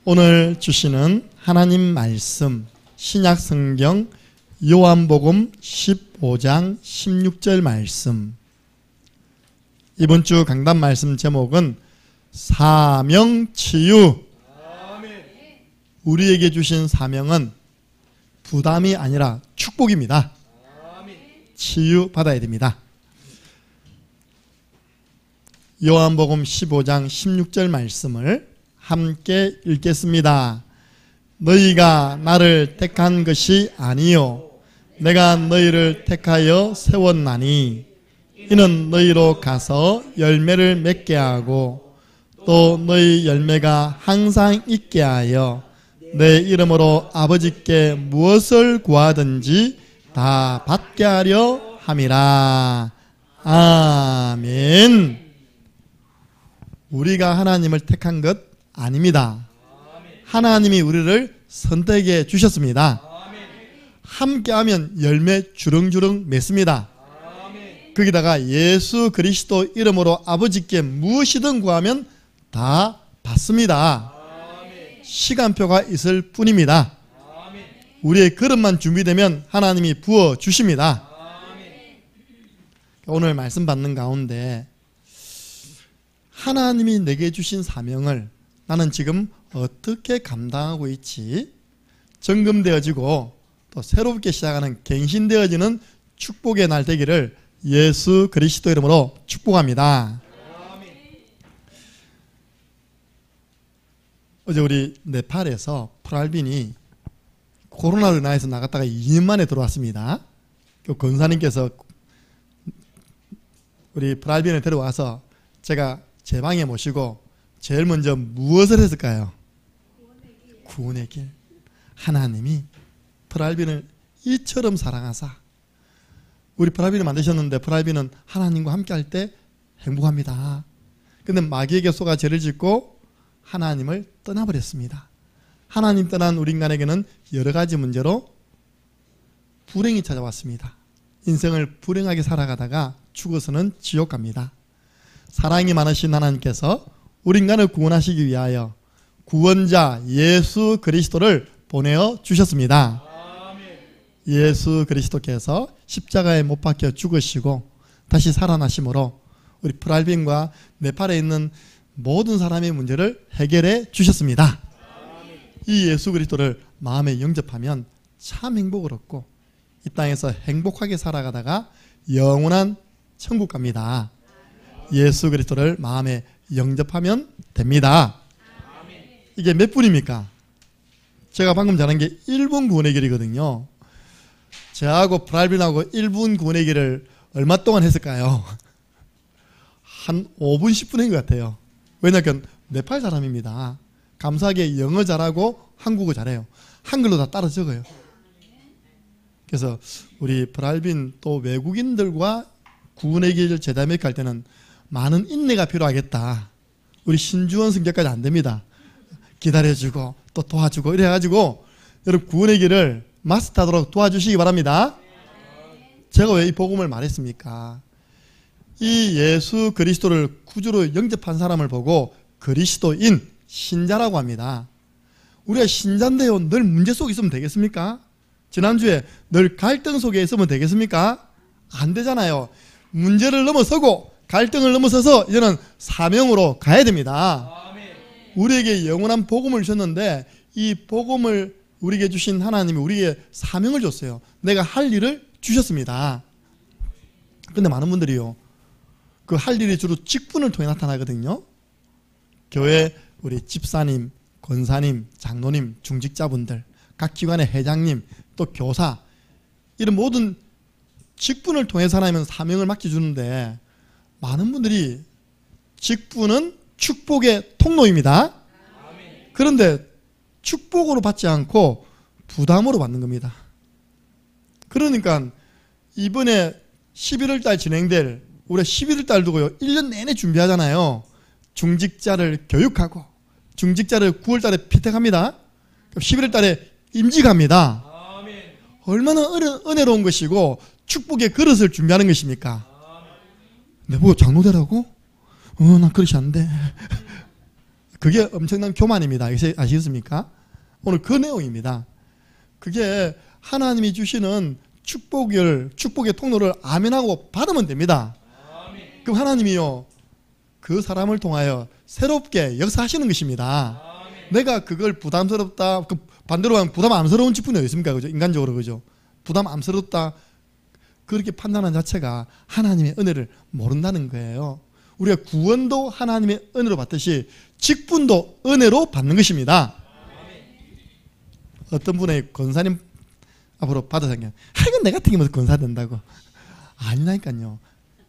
오늘 주시는 하나님 말씀 신약성경 요한복음 15장 16절 말씀. 이번 주 강단 말씀 제목은 사명치유. 우리에게 주신 사명은 부담이 아니라 축복입니다. 치유받아야 됩니다. 요한복음 15장 16절 말씀을 함께 읽겠습니다. 너희가 나를 택한 것이 아니요 내가 너희를 택하여 세웠나니 이는 너희로 가서 열매를 맺게 하고 또 너희 열매가 항상 있게 하여 내 이름으로 아버지께 무엇을 구하든지 다 받게 하려 함이라. 아멘. 우리가 하나님을 택한 것 아닙니다. 하나님이 우리를 선택해 주셨습니다. 함께하면 열매 주렁주렁 맺습니다. 거기다가 예수 그리스도 이름으로 아버지께 무엇이든 구하면 다 받습니다. 시간표가 있을 뿐입니다. 우리의 그릇만 준비되면 하나님이 부어 주십니다. 오늘 말씀 받는 가운데 하나님이 내게 주신 사명을 나는 지금 어떻게 감당하고 있지? 점검되어지고 또 새롭게 시작하는 갱신되어지는 축복의 날 되기를 예수 그리스도 이름으로 축복합니다. 어제 우리 네팔에서 프랄빈이 코로나로 인해서 나갔다가 2년 만에 들어왔습니다. 그 권사님께서 우리 프랄빈에 데려와서 제가 제 방에 모시고 제일 먼저 무엇을 했을까요? 구원의 길. 하나님이 프랄빈을 이처럼 사랑하사 우리 프랄빈을 만드셨는데 프랄빈은 하나님과 함께 할 때 행복합니다. 근데 마귀에게 속아 죄를 짓고 하나님을 떠나버렸습니다. 하나님 떠난 우리 인간에게는 여러 가지 문제로 불행이 찾아왔습니다. 인생을 불행하게 살아가다가 죽어서는 지옥 갑니다. 사랑이 많으신 하나님께서 우리 인간을 구원하시기 위하여 구원자 예수 그리스도를 보내어 주셨습니다. 예수 그리스도께서 십자가에 못 박혀 죽으시고 다시 살아나심으로 우리 프랄빈과 네팔에 있는 모든 사람의 문제를 해결해 주셨습니다. 이 예수 그리스도를 마음에 영접하면 참 행복을 얻고 이 땅에서 행복하게 살아가다가 영원한 천국 갑니다. 예수 그리스도를 마음에 영접하면 됩니다. 이게 몇 분입니까? 제가 방금 전한 게 1분 구원의 길이거든요. 저하고 프랄빈하고 1분 구원의 길을 얼마 동안 했을까요? 한 5분 10분 한 것 같아요. 왜냐하면 네팔 사람입니다. 감사하게 영어 잘하고 한국어 잘해요. 한글로 다 따라 적어요. 그래서 우리 프랄빈 또 외국인들과 구원의 길 재담회를 할 때는 많은 인내가 필요하겠다. 우리 신주원 성격까지 안 됩니다. 기다려주고 또 도와주고 이래가지고 여러분 구원의 길을 마스터하도록 도와주시기 바랍니다. 제가 왜 이 복음을 말했습니까? 이 예수 그리스도를 구주로 영접한 사람을 보고 그리스도인 신자라고 합니다. 우리가 신자인데요 늘 문제 속에 있으면 되겠습니까? 지난주에 늘 갈등 속에 있으면 되겠습니까? 안 되잖아요. 문제를 넘어서고 갈등을 넘어서서 이제는 사명으로 가야 됩니다. 우리에게 영원한 복음을 주셨는데 이 복음을 우리에게 주신 하나님이 우리에게 사명을 줬어요. 내가 할 일을 주셨습니다. 근데 많은 분들이요 그 할 일이 주로 직분을 통해 나타나거든요. 교회 우리 집사님, 권사님, 장로님, 중직자분들, 각 기관의 회장님, 또 교사 이런 모든 직분을 통해서 하나님은 사명을 맡겨주는데 많은 분들이 직분은 축복의 통로입니다. 그런데 축복으로 받지 않고 부담으로 받는 겁니다. 그러니까 이번에 11월 달 진행될 우리가 11월 달 두고요 1년 내내 준비하잖아요. 중직자를 교육하고 중직자를 9월 달에 피택합니다. 11월 달에 임직합니다. 얼마나 은혜로운 것이고 축복의 그릇을 준비하는 것입니까? 내보고 장로되라고? 난 그릇이 안 돼. 그게 엄청난 교만입니다. 아시겠습니까? 오늘 그 내용입니다. 그게 하나님이 주시는 축복의 통로를 아멘하고 받으면 됩니다. 그럼 하나님이요, 그 사람을 통하여 새롭게 역사하시는 것입니다. 내가 그걸 부담스럽다, 반대로 하면 부담 안스러운 직분이 어디 있습니까? 그죠? 인간적으로, 그죠? 부담 안스럽다, 그렇게 판단하는 자체가 하나님의 은혜를 모른다는 거예요. 우리가 구원도 하나님의 은혜로 받듯이 직분도 은혜로 받는 것입니다. 어떤 분의 권사님 앞으로 받아서 그냥, 이건 내 같은 게 무슨 권사 된다고. 아니라니까요.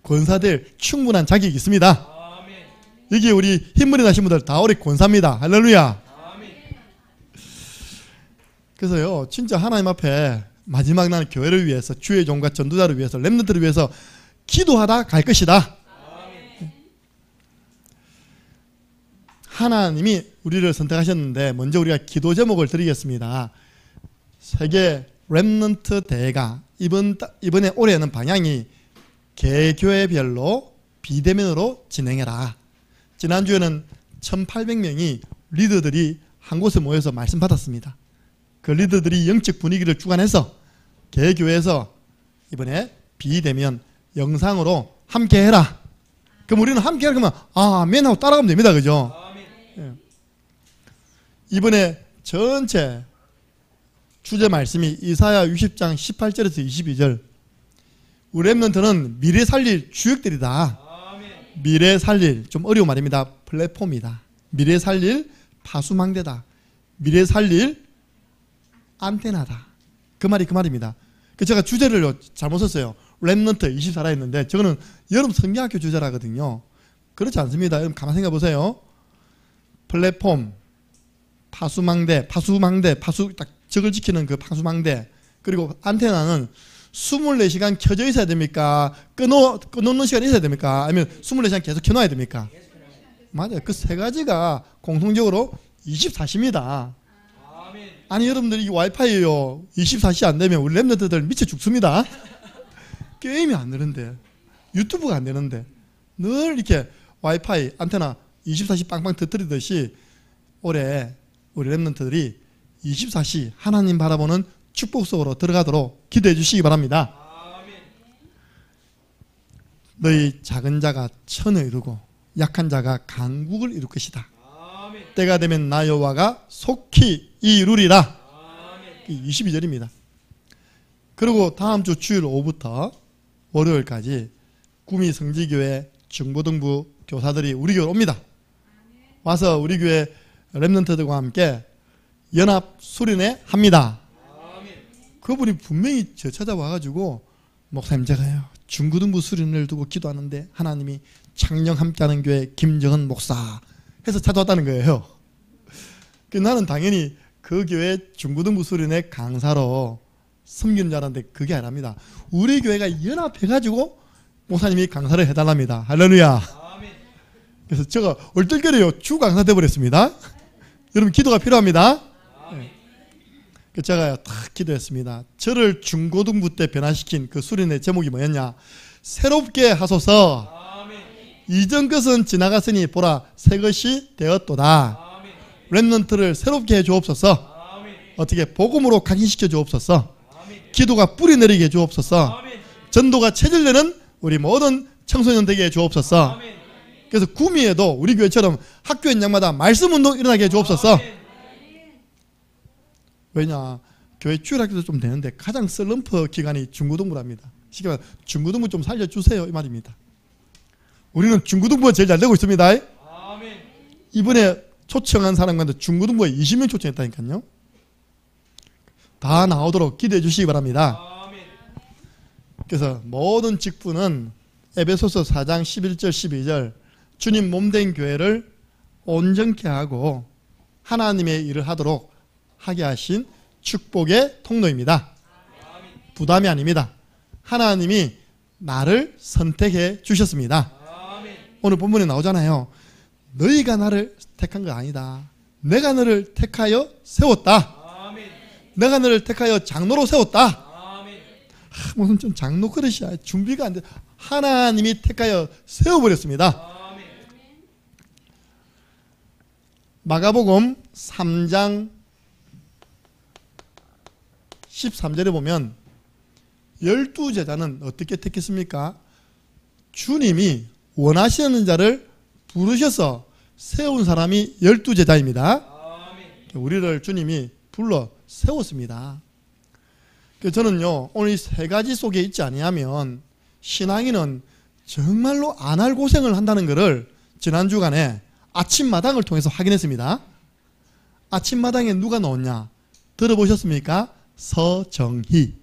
권사들 충분한 자격이 있습니다. 여기 우리 흰머리 나신 분들 다 우리 권사입니다. 할렐루야. 그래서요, 진짜 하나님 앞에 마지막 날 교회를 위해서, 주의 종과 전도자를 위해서, 렘넌트를 위해서 기도하다 갈 것이다. 하나님이 우리를 선택하셨는데 먼저 우리가 기도 제목을 드리겠습니다. 세계 렘넌트 대회가 이번에 올해는 방향이 개교회별로 비대면으로 진행해라. 지난주에는 1800명이 리더들이 한 곳에 모여서 말씀 받았습니다. 그 리더들이 영적 분위기를 주관해서 개교회에서 이번에 비대면 영상으로 함께 해라. 그럼 우리는 함께 하면 아멘 하고 따라가면 됩니다. 그죠? 예. 이번에 전체 주제 말씀이 이사야 60장 18절에서 22절. 우리 렘넌트는 미래 살릴 주역들이다. 미래 살릴, 좀 어려운 말입니다. 플랫폼이다. 미래 살릴 파수망대다. 미래 살릴 안테나다. 그 말이 그 말입니다. 제가 주제를 잘못 썼어요. 렘넌트 24라 했는데 저거는 여름 성경학교 주제라거든요. 그렇지 않습니다. 여러분 가만히 생각해 보세요. 플랫폼, 파수망대, 딱 적을 지키는 그 파수망대, 그리고 안테나는 24시간 켜져 있어야 됩니까? 끊어놓는 시간이 있어야 됩니까? 아니면 24시간 계속 켜놔야 됩니까? 맞아요. 그 세 가지가 공통적으로 24시입니다. 아니 여러분들 이 와이파이요 24시 안 되면 우리 렘넌트들 미쳐 죽습니다. 게임이 안 되는데, 유튜브가 안 되는데, 늘 이렇게 와이파이 안테나 24시 빵빵 터뜨리듯이 올해 우리 렘넌트들이 24시 하나님 바라보는 축복 속으로 들어가도록 기도해 주시기 바랍니다. 너희 작은 자가 천을 이루고 약한 자가 강국을 이룰 것이다. 때가 되면 나 여호와가 속히 이루리라. 22절입니다. 그리고 다음 주 주일 오후부터 월요일까지 구미 성지교회 중고등부 교사들이 우리 교회로 옵니다. 와서 우리 교회 렘넌트들과 함께 연합 수련회 합니다. 그분이 분명히 저 찾아와가지고 목사님 제가요 중고등부 수련회를 두고 기도하는데 하나님이 창녕 함께하는 교회 김정은 목사 해서 찾아왔다는 거예요. 나는 당연히 그 교회 중고등부 수련회 강사로 섬기는 줄 알았는데 그게 아니랍니다. 우리 교회가 연합해가지고 목사님이 강사를 해달랍니다. 할렐루야. 그래서 제가 얼떨결에요 주 강사 돼버렸습니다. 여러분 기도가 필요합니다. 제가 탁 기도했습니다. 저를 중고등부 때 변화시킨 그 수련회 제목이 뭐였냐? 새롭게 하소서. 이전 것은 지나갔으니 보라 새 것이 되었도다. 렘넌트를 새롭게 해 주옵소서. 어떻게 복음으로 각인시켜 주옵소서. 기도가 뿌리 내리게 해 주옵소서. 전도가 체질되는 우리 모든 청소년 되게 해 주옵소서. 그래서 구미에도 우리 교회처럼 학교 현장마다 말씀 운동 일어나게 해 주옵소서. 왜냐, 교회 주일학교도 좀 되는데 가장 슬럼프 기간이 중고등부랍니다. 쉽게 말해 중고등부 좀 살려주세요 이 말입니다. 우리는 중고등부가 제일 잘 되고 있습니다. 이번에 초청한 사람한테 중고등부에 20명 초청했다니까요. 다 나오도록 기대해 주시기 바랍니다. 그래서 모든 직분은 에베소서 4장 11절 12절 주님 몸된 교회를 온전케 하고 하나님의 일을 하도록 하게 하신 축복의 통로입니다. 부담이 아닙니다. 하나님이 나를 선택해 주셨습니다. 오늘 본문에 나오잖아요. 너희가 나를 택한 거 아니다. 내가 너를 택하여 세웠다. 내가 너를 택하여 장로로 세웠다. 무슨 좀 장로 그릇이야. 준비가 안 돼. 하나님이 택하여 세워버렸습니다. 마가복음 3장 13절에 보면 12제자는 어떻게 택했습니까? 주님이 원하시는 자를 부르셔서 세운 사람이 12제자입니다. 우리를 주님이 불러 세웠습니다. 저는요, 오늘 이 세 가지 속에 있지 아니하면 신앙인은 정말로 안 할 고생을 한다는 것을 지난 주간에 아침마당을 통해서 확인했습니다. 아침마당에 누가 나왔냐? 들어보셨습니까? 서정희.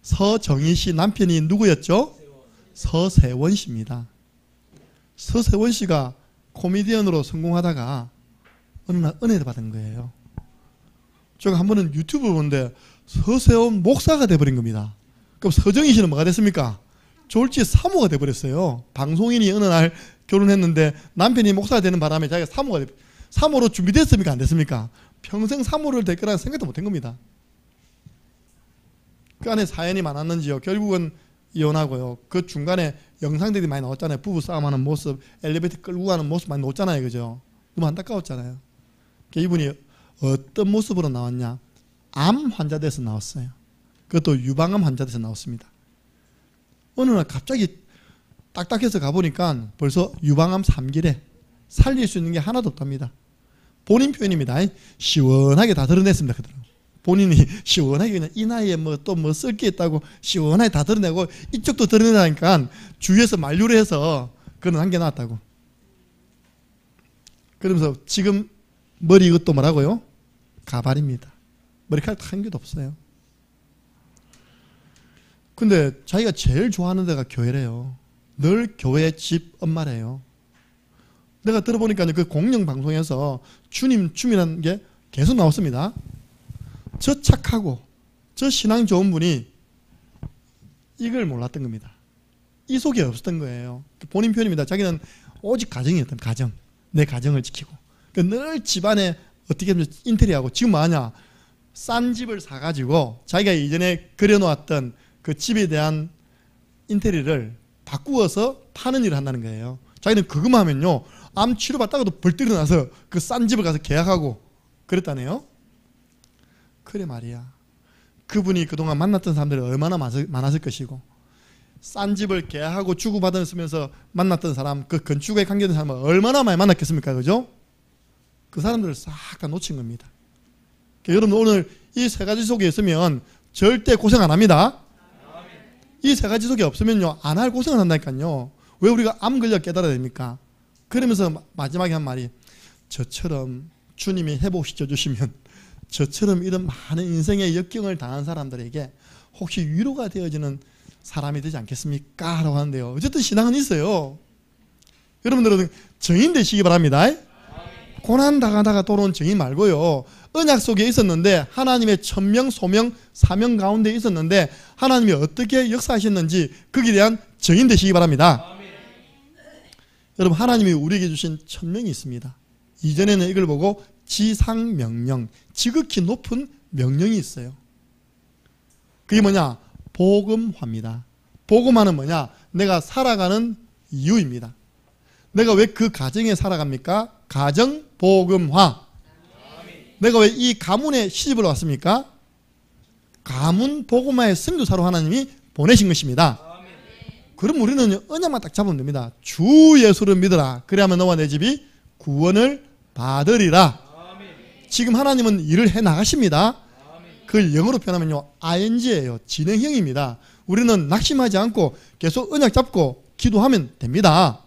서정희 씨 남편이 누구였죠? 서세원 씨입니다. 서세원 씨가 코미디언으로 성공하다가 어느 날 은혜를 받은 거예요. 제가 한 번은 유튜브 보는데 서세원 목사가 돼버린 겁니다. 그럼 서정희 씨는 뭐가 됐습니까? 졸지 사모가 돼버렸어요. 방송인이 어느 날 결혼했는데 남편이 목사가 되는 바람에 자기가 사모로 준비됐습니까? 안 됐습니까? 평생 사모를 될 거라는 생각도 못한 겁니다. 그 안에 사연이 많았는지요. 결국은 이혼하고요. 그 중간에 영상들이 많이 나왔잖아요. 부부 싸움하는 모습, 엘리베이터 끌고 가는 모습 많이 나왔잖아요. 그죠? 너무 안타까웠잖아요. 이분이 어떤 모습으로 나왔냐? 암 환자 돼서 나왔어요. 그것도 유방암 환자 돼서 나왔습니다. 어느 날 갑자기 딱딱해서 가보니까 벌써 유방암 3기래. 살릴 수 있는 게 하나도 없답니다. 본인 표현입니다. 시원하게 다 드러냈습니다. 그대로. 본인이 시원하게 그냥 이 나이에 뭐 또 뭐 쓸 게 있다고 시원하게 다 드러내고 이쪽도 드러내니까 주위에서 만류를 해서 그건 한 게 나왔다고. 그러면서 지금 머리 이것도 뭐라고요? 가발입니다. 머리카락 한 개도 없어요. 근데 자기가 제일 좋아하는 데가 교회래요. 늘 교회 집 엄마래요. 내가 들어보니까 그 공영방송에서 주님이라는 게 계속 나왔습니다. 저 착하고 저 신앙 좋은 분이 이걸 몰랐던 겁니다. 이 속에 없었던 거예요. 본인 표현입니다. 자기는 오직 가정이었던 가정. 내 가정을 지키고 늘 집안에 어떻게 하면 인테리어하고 지금 뭐하냐? 싼 집을 사가지고 자기가 이전에 그려놓았던 그 집에 대한 인테리어를 바꾸어서 파는 일을 한다는 거예요. 자기는 그것만 하면요, 암 치료받다가도 벌떡 일어나서 그 싼 집을 가서 계약하고 그랬다네요. 그래 말이야. 그분이 그동안 만났던 사람들이 얼마나 많았을 것이고, 싼 집을 계약하고 주고받으면서 만났던 사람, 그 건축에 관계된 사람은 얼마나 많이 만났겠습니까? 그죠? 그 사람들을 싹 다 놓친 겁니다. 여러분, 오늘 이 세 가지 속에 있으면 절대 고생 안 합니다. 이 세 가지 속에 없으면요, 안 할 고생을 한다니까요. 왜 우리가 암 걸려 깨달아야 됩니까? 그러면서 마지막에 한 말이, 저처럼 주님이 회복시켜 주시면 저처럼 이런 많은 인생의 역경을 당한 사람들에게 혹시 위로가 되어지는 사람이 되지 않겠습니까? 라고 하는데요. 어쨌든 신앙은 있어요. 여러분들은 정인 되시기 바랍니다. 고난 당하다가 돌아온 정인 말고요, 언약 속에 있었는데 하나님의 천명, 소명, 사명 가운데 있었는데 하나님이 어떻게 역사하셨는지 거기에 대한 정인 되시기 바랍니다. 여러분, 하나님이 우리에게 주신 천명이 있습니다. 이전에는 이걸 보고 지상명령, 지극히 높은 명령이 있어요. 그게 뭐냐? 복음화입니다. 복음화는 뭐냐? 내가 살아가는 이유입니다. 내가 왜 그 가정에 살아갑니까? 가정 복음화. 내가 왜 이 가문에 시집을 왔습니까? 가문 복음화의 선교사로 하나님이 보내신 것입니다. 그럼 우리는 언약만 딱 잡으면 됩니다. 주 예수를 믿어라. 그래야만 너와 내 집이 구원을 받으리라. 지금 하나님은 일을 해 나가십니다. 그걸 영어로 표현하면요, ing예요. 진행형입니다. 우리는 낙심하지 않고 계속 언약 잡고 기도하면 됩니다.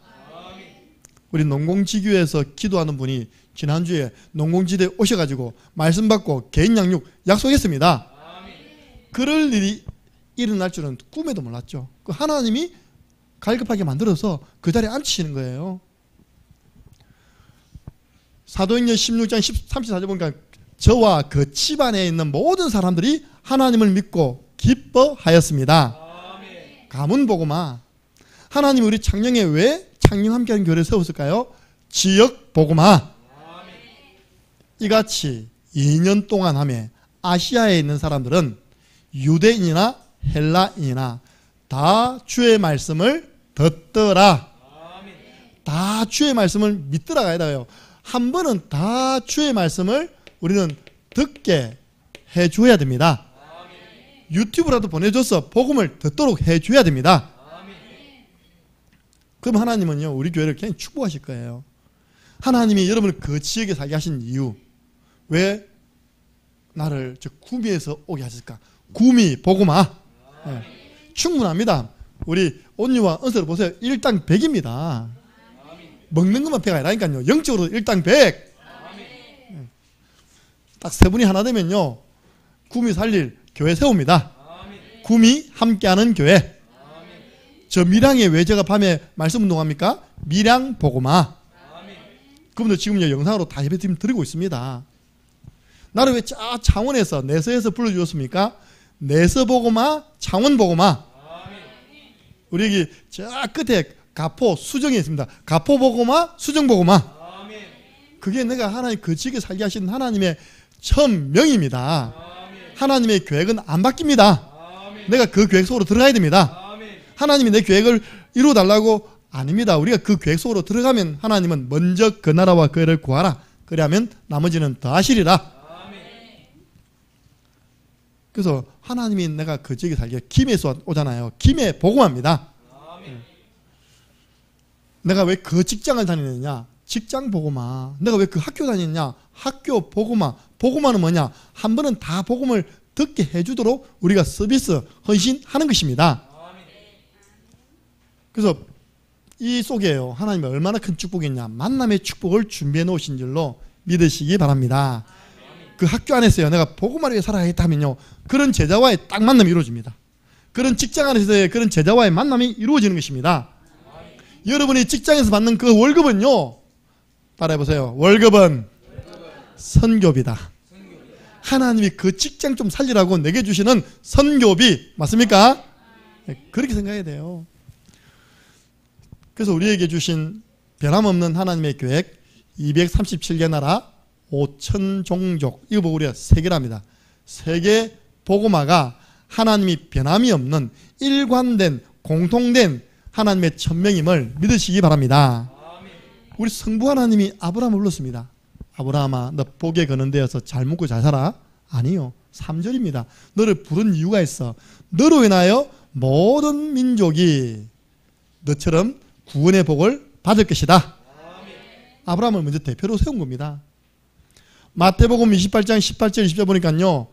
우리 농공지교에서 기도하는 분이 지난주에 농공지대에 오셔가지고 말씀 받고 개인 양육 약속했습니다. 그럴 일이 일어날 줄은 꿈에도 몰랐죠. 그 하나님이 갈급하게 만들어서 그 자리에 앉히시는 거예요. 사도행전 16장 34절 보니까 저와 그 집안에 있는 모든 사람들이 하나님을 믿고 기뻐하였습니다. 가문복음화. 하나님이 우리 창녕에 왜 창녕 함께하는 교회를 세웠을까요? 지역복음화. 이같이 2년 동안 하며 아시아에 있는 사람들은 유대인이나 헬라인이나 다 주의 말씀을 듣더라. 다 주의 말씀을 믿더라 가야 돼요. 한 번은 다 주의 말씀을 우리는 듣게 해줘야 됩니다. 유튜브라도 보내줘서 복음을 듣도록 해줘야 됩니다. 그럼 하나님은요, 우리 교회를 굉장히 축복하실 거예요. 하나님이 여러분을 그 지역에 살게 하신 이유, 왜 나를 저 구미에서 오게 하실까? 구미, 복음아. 네. 충분합니다. 우리 온유와 은서를 보세요. 1당 100입니다. 먹는 것만 100이 아니라니까요. 영적으로 1당 100. 딱 세 분이 하나 되면요, 구미 살릴 교회 세웁니다. 구미 함께하는 교회. 저 밀양에 왜 제가 밤에 말씀 운동합니까? 밀양 복음아. 그분들 지금요 영상으로 다 예배팀 드리고 있습니다. 나를 왜 창원에서 내서에서 불러주셨습니까? 내서 복음아, 창원 복음아. 우리 여기 저 끝에 가포 수정에 있습니다. 가포 복음아, 수정 복음아. 그게 내가 하나님 그 지역에 살게 하신 하나님의 천명입니다. 하나님의 계획은 안 바뀝니다. 내가 그 계획 속으로 들어가야 됩니다. 하나님이 내 계획을 이루어달라고 아닙니다. 우리가 그 계획 속으로 들어가면 하나님은 먼저 그 나라와 그 애를 구하라. 그래야면 나머지는 더 하시리라. 그래서 하나님이 내가 그 지역에 살게 김에서 오잖아요. 김에 복음합니다. 내가 왜 그 직장을 다니느냐? 직장 복음화. 내가 왜 그 학교 다니느냐? 학교 복음화. 복음화는 뭐냐? 한 번은 다 복음을 듣게 해주도록 우리가 서비스, 헌신하는 것입니다. 그래서 이 속에요, 하나님이 얼마나 큰 축복이 있냐? 만남의 축복을 준비해 놓으신 줄로 믿으시기 바랍니다. 그 학교 안에서요, 내가 복음화를 위해 살아야겠다 하면요, 그런 제자와의 딱 만남이 이루어집니다. 그런 직장 안에서의 그런 제자와의 만남이 이루어지는 것입니다. 여러분이 직장에서 받는 그 월급은요, 따라해보세요. 월급은 선교비다. 하나님이 그 직장 좀 살리라고 내게 주시는 선교비 맞습니까? 그렇게 생각해야 돼요. 그래서 우리에게 주신 변함없는 하나님의 계획, 237개 나라 5천 종족, 이거 보고 우리가 세계랍니다. 세계 복음화가 하나님이 변함이 없는 일관된 공통된 하나님의 천명임을 믿으시기 바랍니다. 우리 성부 하나님이 아브라함을 불렀습니다. 아브라함아, 너 복에 거는 데여서 잘 먹고 잘 살아? 아니요. 3절입니다. 너를 부른 이유가 있어. 너로 인하여 모든 민족이 너처럼 구원의 복을 받을 것이다. 아브라함을 먼저 대표로 세운 겁니다. 마태복음 28장 18절 20절 보니까요,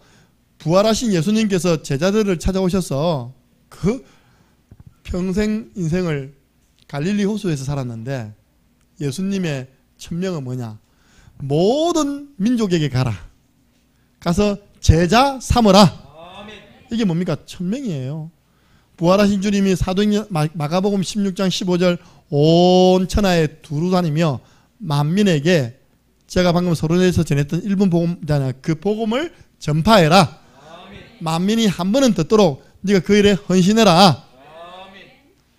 부활하신 예수님께서 제자들을 찾아오셔서 그 평생 인생을 갈릴리 호수에서 살았는데 예수님의 천명은 뭐냐? 모든 민족에게 가라. 가서 제자 삼으라. 이게 뭡니까? 천명이에요. 부활하신 주님이 사도행전 마가복음 16장 15절 온 천하에 두루 다니며 만민에게, 제가 방금 서론에서 전했던 1분 복음잖아요. 그 복음을 전파해라. 만민이 한 번은 듣도록 네가 그 일에 헌신해라.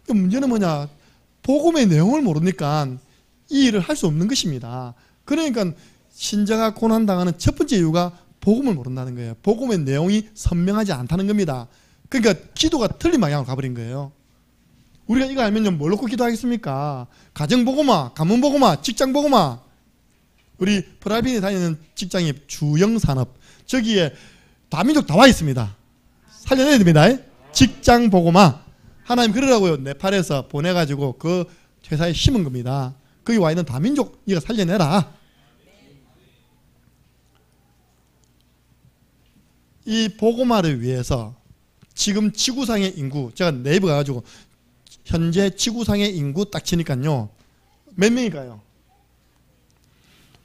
문제는 뭐냐? 복음의 내용을 모르니까 이 일을 할 수 없는 것입니다. 그러니까 신자가 고난당하는 첫 번째 이유가 복음을 모른다는 거예요. 복음의 내용이 선명하지 않다는 겁니다. 그러니까 기도가 틀린 방향으로 가버린 거예요. 우리가 이거 알면요, 뭘 놓고 기도하겠습니까? 가정복음화, 가문복음화, 직장복음화. 우리 프라이빗이 다니는 직장이 주영산업, 저기에 다민족 다 와 있습니다. 살려내야 됩니다. 직장복음화. 하나님 그러라고요, 네팔에서 보내가지고 그 회사에 심은 겁니다. 거기 와 있는 다민족 네가 살려내라. 이 복음화를 위해서 지금 지구상의 인구, 제가 네이버 가가지고 현재 지구상의 인구 딱 치니까요, 몇 명일까요?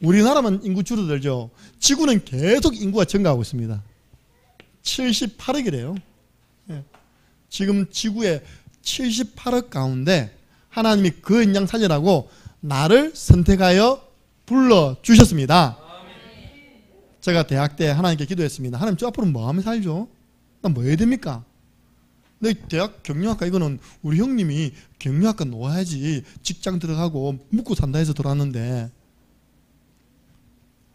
우리나라만 인구 줄어들죠. 지구는 계속 인구가 증가하고 있습니다. 78억이래요. 지금 지구의 78억 가운데 하나님이 그 인양 살리라고 나를 선택하여 불러주셨습니다. 제가 대학 때 하나님께 기도했습니다. 하나님, 저 앞으로 뭐 하면 살죠? 나 뭐 해야 됩니까? 내 대학 경영학과, 이거는 우리 형님이 경영학과 놓아야지 직장 들어가고 묵고 산다 해서 들어왔는데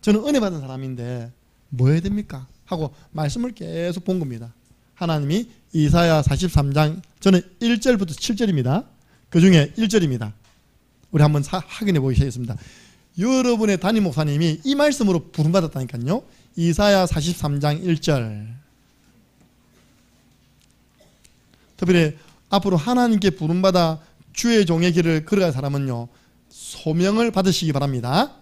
저는 은혜 받은 사람인데 뭐 해야 됩니까? 하고 말씀을 계속 본 겁니다. 하나님이 이사야 43장, 저는 1절부터 7절입니다. 그 중에 1절입니다. 우리 한번 확인해 보시겠습니다. 여러분의 담임 목사님이 이 말씀으로 부름받았다니까요. 이사야 43장 1절. 특별히 앞으로 하나님께 부름받아 주의 종의 길을 걸어갈 사람은요, 소명을 받으시기 바랍니다.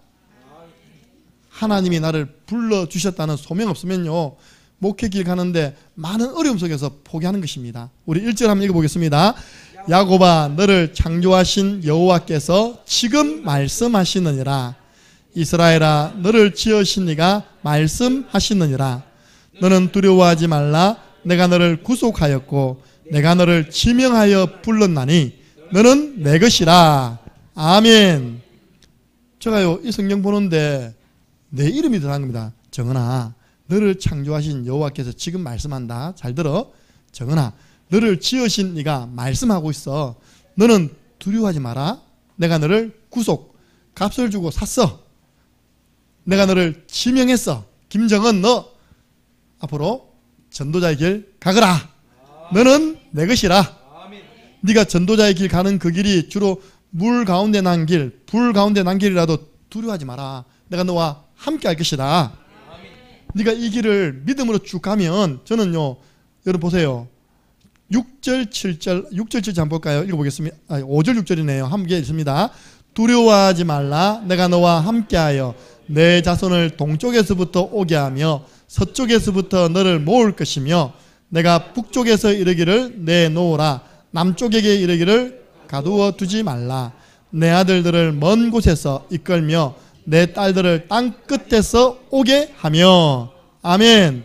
하나님이 나를 불러주셨다는 소명 없으면요, 목회길 가는데 많은 어려움 속에서 포기하는 것입니다. 우리 1절 한번 읽어보겠습니다. 야곱아, 너를 창조하신 여호와께서 지금 말씀하시느니라. 이스라엘아, 너를 지으신 이가 말씀하시느니라. 너는 두려워하지 말라. 내가 너를 구속하였고 내가 너를 지명하여 불렀나니 너는 내 것이라. 아멘. 제가요, 이 성경 보는데 내 이름이 들어간 겁니다. 정은아, 너를 창조하신 여호와께서 지금 말씀한다. 잘 들어. 정은아, 너를 지으신 네가 말씀하고 있어. 너는 두려워하지 마라. 내가 너를 구속, 값을 주고 샀어. 내가 너를 지명했어. 김정은, 너 앞으로 전도자의 길 가거라. 너는 내 것이라. 네가 전도자의 길 가는 그 길이 주로 물 가운데 난 길, 불 가운데 난 길이라도 두려워하지 마라. 내가 너와 함께 할 것이다. 네가 이 길을 믿음으로 쭉 가면, 저는요, 여러분 보세요. 6절 7절 한번 볼까요? 읽어보겠습니다. 5절 6절이네요. 함께 있습니다. 두려워하지 말라. 내가 너와 함께하여 내 자손을 동쪽에서부터 오게 하며 서쪽에서부터 너를 모을 것이며 내가 북쪽에서 이르기를 내놓으라. 남쪽에게 이르기를 가두어 두지 말라. 내 아들들을 먼 곳에서 이끌며 내 딸들을 땅 끝에서 오게 하며. 아멘.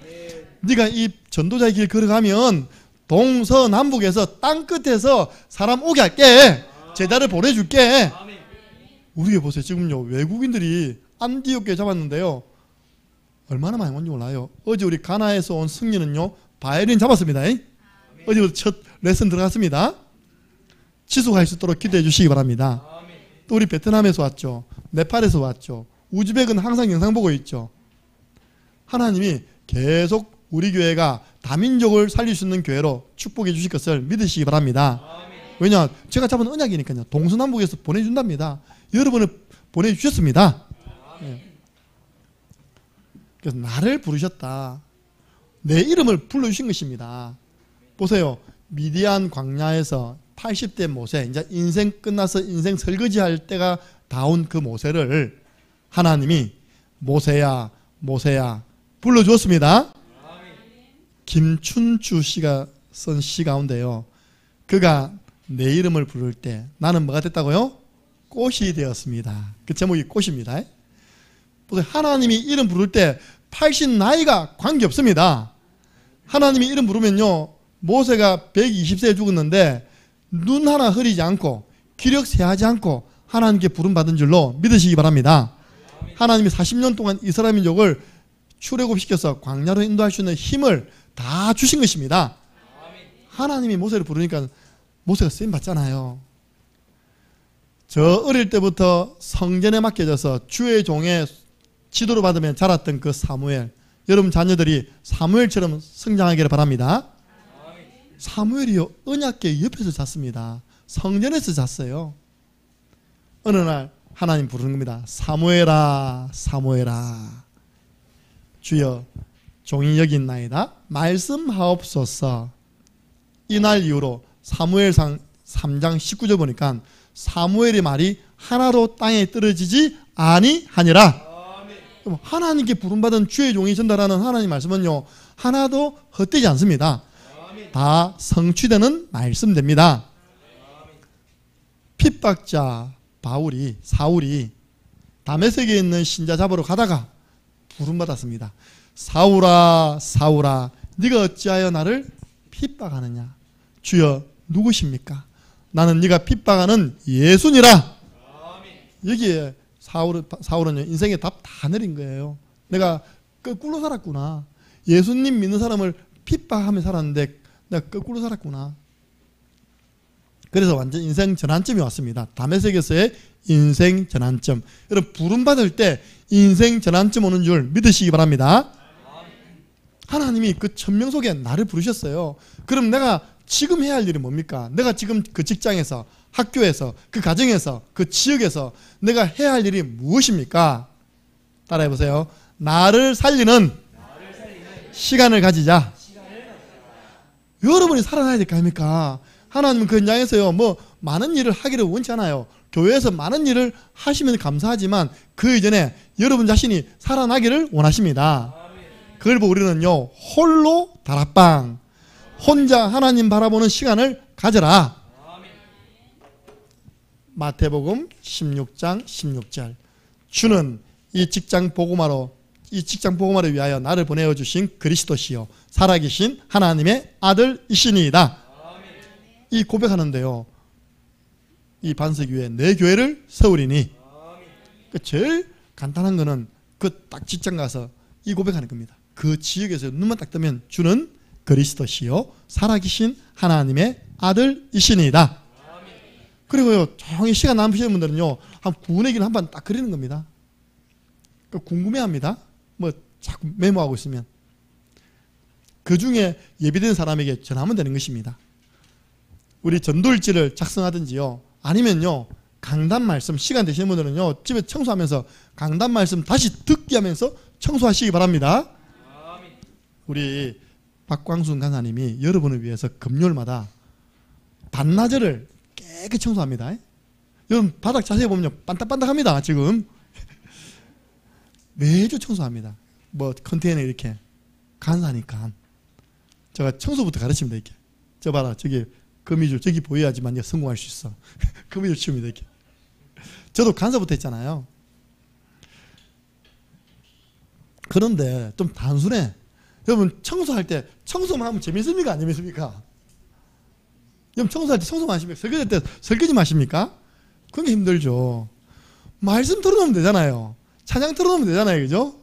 네가 이 전도자의 길 걸어가면 동서남북에서 땅 끝에서 사람 오게 할게. 제자를 보내줄게. 우리가 보세요. 지금요, 외국인들이 안디옥 잡았는데요, 얼마나 많이 온지 몰라요. 어제 우리 가나에서 온 승리는요, 바이올린 잡았습니다. 어제 첫 레슨 들어갔습니다. 지속할 수 있도록 기도해 주시기 바랍니다. 또 우리 베트남에서 왔죠. 네팔에서 왔죠. 우즈벡은 항상 영상 보고 있죠. 하나님이 계속 우리 교회가 다민족을 살릴 수 있는 교회로 축복해 주실 것을 믿으시기 바랍니다. 왜냐, 제가 잡은 언약이니까요. 동서남북에서 보내준답니다. 여러분을 보내주셨습니다. 그래서 나를 부르셨다. 내 이름을 불러주신 것입니다. 보세요. 미디안 광야에서 80대 모세, 이제 인생 끝나서 인생 설거지할 때가 다 온 그 모세를 하나님이 모세야, 모세야 불러주었습니다. 김춘주 씨가 쓴 시 가운데요, 그가 내 이름을 부를 때 나는 뭐가 됐다고요? 꽃이 되었습니다. 그 제목이 꽃입니다. 보세요. 하나님이 이름 부를 때 80 나이가 관계없습니다. 하나님이 이름 부르면요, 모세가 120세에 죽었는데 눈 하나 흐리지 않고 기력 쇠하지 않고 하나님께 부름받은 줄로 믿으시기 바랍니다. 하나님이 40년 동안 이스라엘 민족을 출애굽시켜서 광야로 인도할 수 있는 힘을 다 주신 것입니다. 하나님이 모세를 부르니까 모세가 쓰임 받잖아요. 저 어릴 때부터 성전에 맡겨져서 주의 종의 지도를 받으며 자랐던 그 사무엘, 여러분 자녀들이 사무엘처럼 성장하기를 바랍니다. 사무엘이요, 언약궤 옆에서 잤습니다. 성전에서 잤어요. 어느 날 하나님 부르는 겁니다. 사무엘아, 사무엘아, 주여 종이 여기 있나이다. 말씀하옵소서. 이날 이후로 사무엘상 3장 19절 보니까 사무엘의 말이 하나도 땅에 떨어지지 아니하니라. 하나님께 부름받은 주의 종이 전달하는 하나님 말씀은요, 하나도 헛되지 않습니다. 다 성취되는 말씀됩니다. 핍박자 사울이 다메섹에 있는 신자 잡으러 가다가 부름받았습니다. 사울아, 사울아, 네가 어찌하여 나를 핍박하느냐? 주여, 누구십니까? 나는 네가 핍박하는 예수니라. 여기에 사울은 인생의 답 다 내린 거예요. 내가 거꾸로 살았구나. 예수님 믿는 사람을 핍박하며 살았는데 내가 거꾸로 살았구나. 그래서 완전 인생 전환점이 왔습니다. 다메섹에서의 인생 전환점. 여러분, 부름받을 때 인생 전환점 오는 줄 믿으시기 바랍니다. 하나님이 그 천명 속에 나를 부르셨어요. 그럼 내가 지금 해야 할 일이 뭡니까? 내가 지금 그 직장에서, 학교에서, 그 가정에서, 그 지역에서 내가 해야 할 일이 무엇입니까? 따라해 보세요. 나를 살리는 시간을 가지자. 여러분이 살아나야 될 거 아닙니까? 하나님은 그 현장에서요, 뭐 많은 일을 하기를 원치 않아요. 교회에서 많은 일을 하시면 감사하지만 그 이전에 여러분 자신이 살아나기를 원하십니다. 그걸 보고 우리는요, 홀로 다락방, 혼자 하나님 바라보는 시간을 가져라. 마태복음 16장 16절. 주는 이 직장 복음화를 위하여 나를 보내어 주신 그리스도시요 살아계신 하나님의 아들이시니이다. 이 고백하는데요, 이 반석 위에 내 교회를 세우리니. 제일 간단한 거는 그 딱 직장 가서 이 고백하는 겁니다. 그 지역에서 눈만 딱 뜨면 주는 그리스도시요 살아계신 하나님의 아들이시니이다. 그리고요, 조용히 시간 남으시는 분들은요, 한 구원의 길 한번 딱 그리는 겁니다. 궁금해합니다. 뭐 자꾸 메모하고 있으면 그 중에 예비된 사람에게 전하면 되는 것입니다. 우리 전도일지를 작성하든지요, 아니면요, 강단 말씀 시간 되시는 분들은요, 집에 청소하면서 강단 말씀 다시 듣기 하면서 청소하시기 바랍니다. 우리 박광순 간사님이 여러분을 위해서 금요일마다 반나절을 깨끗이 청소합니다. 여러분 바닥 자세히 보면 반딱반딱합니다. 지금 매주 청소합니다. 뭐 컨테이너 이렇게 간사니까 제가 청소부터 가르칩니다. 이렇게 저 봐라, 저기 거미줄 저기 보여야지만 성공할 수 있어. 거미줄 치웁니다. 이렇게. 저도 간사부터 했잖아요. 그런데 좀 단순해. 여러분 청소할 때 청소만 하면 재밌습니까? 안 재밌습니까? 여러분 청소할 때 청소만 하십니까? 설거지할 때 설거지 마십니까? 그게 힘들죠. 말씀 틀어놓으면 되잖아요. 찬양 틀어놓으면 되잖아요. 그죠?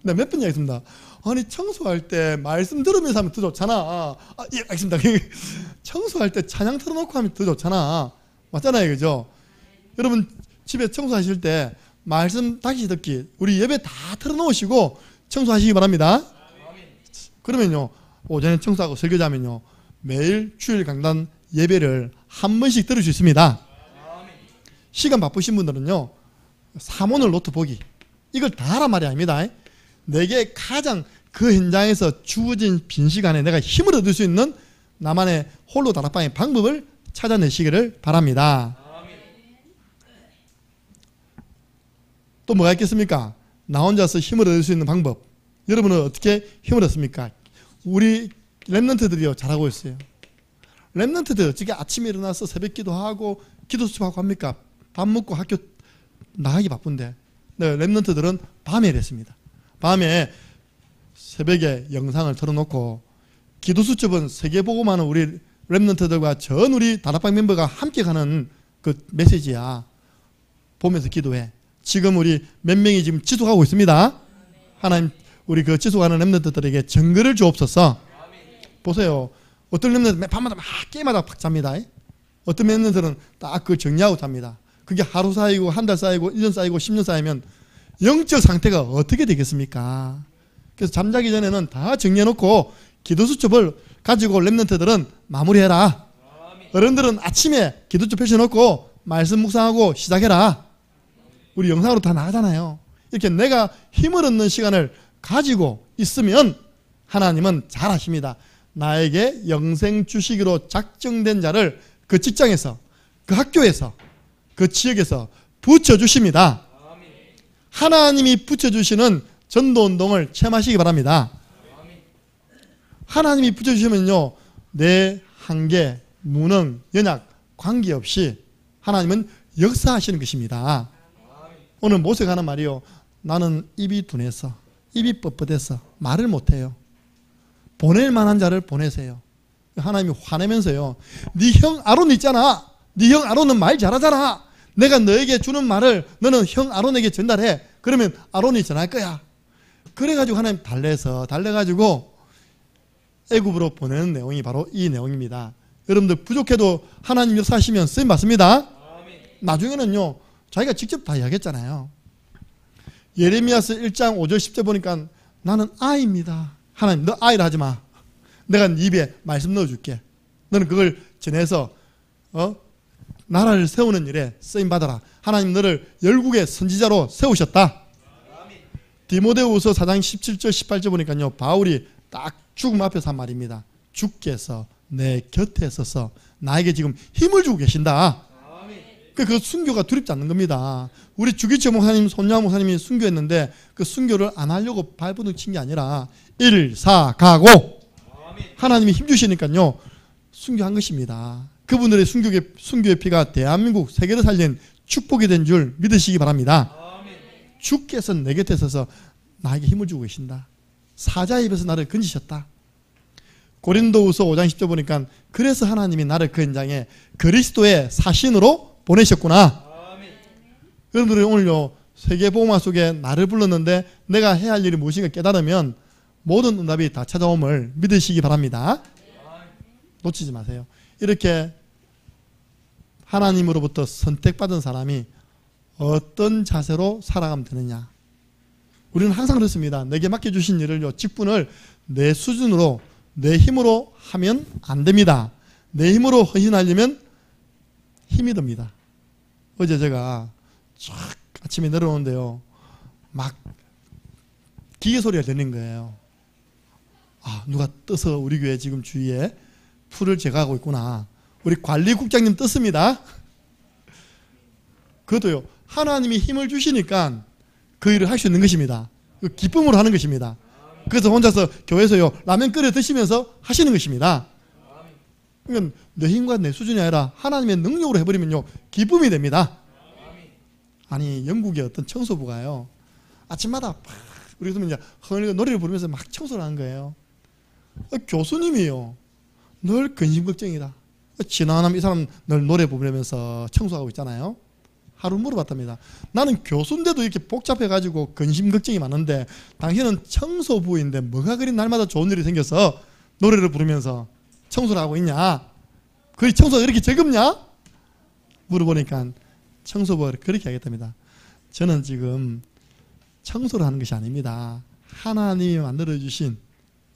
네, 몇 번 얘기했습니다. 아니 청소할 때 말씀 들으면서 하면 더 좋잖아. 예, 알겠습니다. 청소할 때 찬양 틀어놓고 하면 더 좋잖아. 맞잖아요. 그죠? 여러분 집에 청소하실 때 말씀 다시 듣기, 우리 예배 다 틀어놓으시고 청소하시기 바랍니다. 그러면요, 오전에 청소하고 설교자면요, 매일 주일 강단 예배를 한 번씩 들을 수 있습니다. 시간 바쁘신 분들은요, 사모늘 노트 보기 이걸 다 하란 말이 아닙니다. 내게 가장 그 현장에서 주어진 빈 시간에 내가 힘을 얻을 수 있는 나만의 홀로 다락방의 방법을 찾아내시기를 바랍니다. 또 뭐가 있겠습니까? 나 혼자서 힘을 얻을 수 있는 방법. 여러분은 어떻게 힘을 얻습니까? 우리 랩런트들이요, 잘하고 있어요. 랩런트들 어떻게 아침에 일어나서 새벽 기도하고 기도 수업하고 합니까? 밥 먹고 학교 나가기 바쁜데. 네, 랩런트들은 밤에 이랬습니다. 밤에 새벽에 영상을 틀어놓고 기도 수첩은 세계 보고만 하는 우리 랩런트들과 전 우리 다락방 멤버가 함께 가는 그 메시지야. 보면서 기도해. 지금 우리 몇 명이 지금 지속하고 있습니다. 하나님, 우리 그 지속하는 랩런트들에게 증거를 주옵소서. 보세요. 어떤 랩런트들은 밤마다 막 게임하다 팍 잡니다. 어떤 랩런트들은 딱 그걸 정리하고 잡니다. 그게 하루 쌓이고 한 달 쌓이고 1년 쌓이고 10년 쌓이면 영적 상태가 어떻게 되겠습니까? 그래서 잠자기 전에는 다 정리해놓고 기도수첩을 가지고 랩런트들은 마무리해라. 어른들은 아침에 기도수첩 펼쳐놓고 말씀 묵상하고 시작해라. 우리 영상으로 다 나가잖아요. 이렇게 내가 힘을 얻는 시간을 가지고 있으면 하나님은 잘 하십니다. 나에게 영생 주시기로 작정된 자를 그 직장에서, 그 학교에서, 그 지역에서 붙여주십니다. 하나님이 붙여주시는 전도운동을 체험하시기 바랍니다. 하나님이 붙여주시면요, 내 한계, 무능, 연약 관계없이 하나님은 역사하시는 것입니다. 오늘 모세가 하는 말이요, 나는 입이 둔해서, 입이 뻣뻣해서 말을 못해요. 보낼 만한 자를 보내세요. 하나님이 화내면서요, 네 형 아론 있잖아. 네 형 아론은 말 잘하잖아. 내가 너에게 주는 말을 너는 형 아론에게 전달해. 그러면 아론이 전할 거야. 그래가지고 하나님 달래가지고 애굽으로 보내는 내용이 바로 이 내용입니다. 여러분들 부족해도 하나님 역사하시면 쓰임 받습니다. 나중에는요, 자기가 직접 다 이야기했잖아요. 예레미야서 1장 5절 10절 보니까 나는 아이입니다. 하나님, 너 아이라 하지 마. 내가 네 입에 말씀 넣어줄게. 너는 그걸 전해서 나라를 세우는 일에 쓰임받아라. 하나님 너를 열국의 선지자로 세우셨다. 디모데후서 4장 17절 18절 보니까요, 바울이 딱 죽음 앞에서 한 말입니다. 주께서 내 곁에 서서 나에게 지금 힘을 주고 계신다. 그 순교가 두렵지 않는 겁니다. 우리 주기철 목사님, 손야 목사님이 순교했는데 그 순교를 안 하려고 발버둥 친 게 아니라 일사가고 하나님이 힘 주시니까요 순교한 것입니다. 그분들의 순교의 피가 대한민국 세계를 살린 축복이 된 줄 믿으시기 바랍니다. 주께서 내 곁에 서서 나에게 힘을 주고 계신다. 사자의 입에서 나를 건지셨다. 고린도후서 5장 10절 보니까 그래서 하나님이 나를 그 현장에 그리스도의 사신으로 보내셨구나. 여러분들이 오늘요 세계복음화 속에 나를 불렀는데 내가 해야 할 일이 무엇인가 깨달으면 모든 응답이 다 찾아옴을 믿으시기 바랍니다. 놓치지 마세요. 이렇게 하나님으로부터 선택받은 사람이 어떤 자세로 살아가면 되느냐. 우리는 항상 그렇습니다. 내게 맡겨주신 일을요, 직분을 내 수준으로 내 힘으로 하면 안 됩니다. 내 힘으로 헌신하려면 힘이 듭니다. 어제 제가 쫙 아침에 내려오는데요, 막 기계 소리가 들리는 거예요. 아, 누가 떠서 우리 교회 지금 주위에 풀을 제거하고 있구나. 우리 관리국장님 떴습니다. 그것도요, 하나님이 힘을 주시니까 그 일을 할 수 있는 것입니다. 그 기쁨으로 하는 것입니다. 그래서 혼자서 교회에서요 라면 끓여 드시면서 하시는 것입니다. 그러니까 내 힘과 내 수준이 아니라 하나님의 능력으로 해버리면요 기쁨이 됩니다. 아니, 영국의 어떤 청소부가요 아침마다 막 우리 그러면 이제 노래를 부르면서 막 청소를 하는 거예요. 교수님이요 늘 근심 걱정이다. 지나가면 이 사람 늘 노래 부르면서 청소하고 있잖아요. 하루 물어봤답니다. 나는 교수인데도 이렇게 복잡해가지고 근심 걱정이 많은데 당신은 청소부인데 뭐가 그리 날마다 좋은 일이 생겨서 노래를 부르면서 청소를 하고 있냐? 그 청소가 그렇게 즐겁냐? 물어보니까 청소부가 그렇게 하겠답니다. 저는 지금 청소를 하는 것이 아닙니다. 하나님이 만들어주신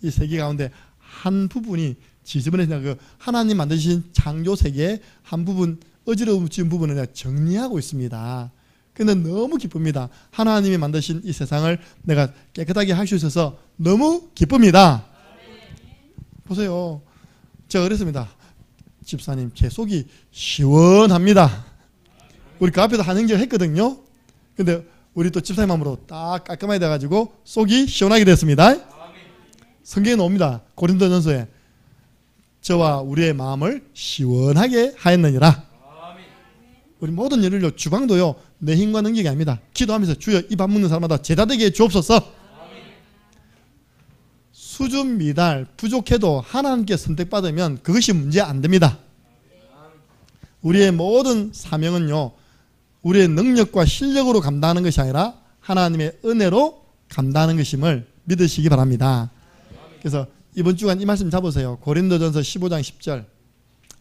이 세계 가운데 한 부분이 지저분해지나 그 하나님 만드신 창조 세계의 한 부분, 어지러운 부분을 내가 정리하고 있습니다. 근데 너무 기쁩니다. 하나님이 만드신 이 세상을 내가 깨끗하게 할 수 있어서 너무 기쁩니다. 보세요. 제가 그랬습니다. 집사님, 제 속이 시원합니다. 우리 그 앞에서 한영절 했거든요. 근데 우리 또 집사님 마음으로 딱 깔끔하게 돼가지고 속이 시원하게 됐습니다. 성경에 나옵니다. 고린도전서에 저와 우리의 마음을 시원하게 하였느니라. 우리 모든 일을요, 주방도요 내 힘과 능력이 아닙니다. 기도하면서 주여 이 밥 먹는 사람마다 제자되게 주옵소서. 수준 미달 부족해도 하나님께 선택받으면 그것이 문제 안 됩니다. 우리의 모든 사명은요 우리의 능력과 실력으로 감당하는 것이 아니라 하나님의 은혜로 감당하는 것임을 믿으시기 바랍니다. 그래서 이번 주간 이 말씀 잡으세요. 고린도전서 15장 10절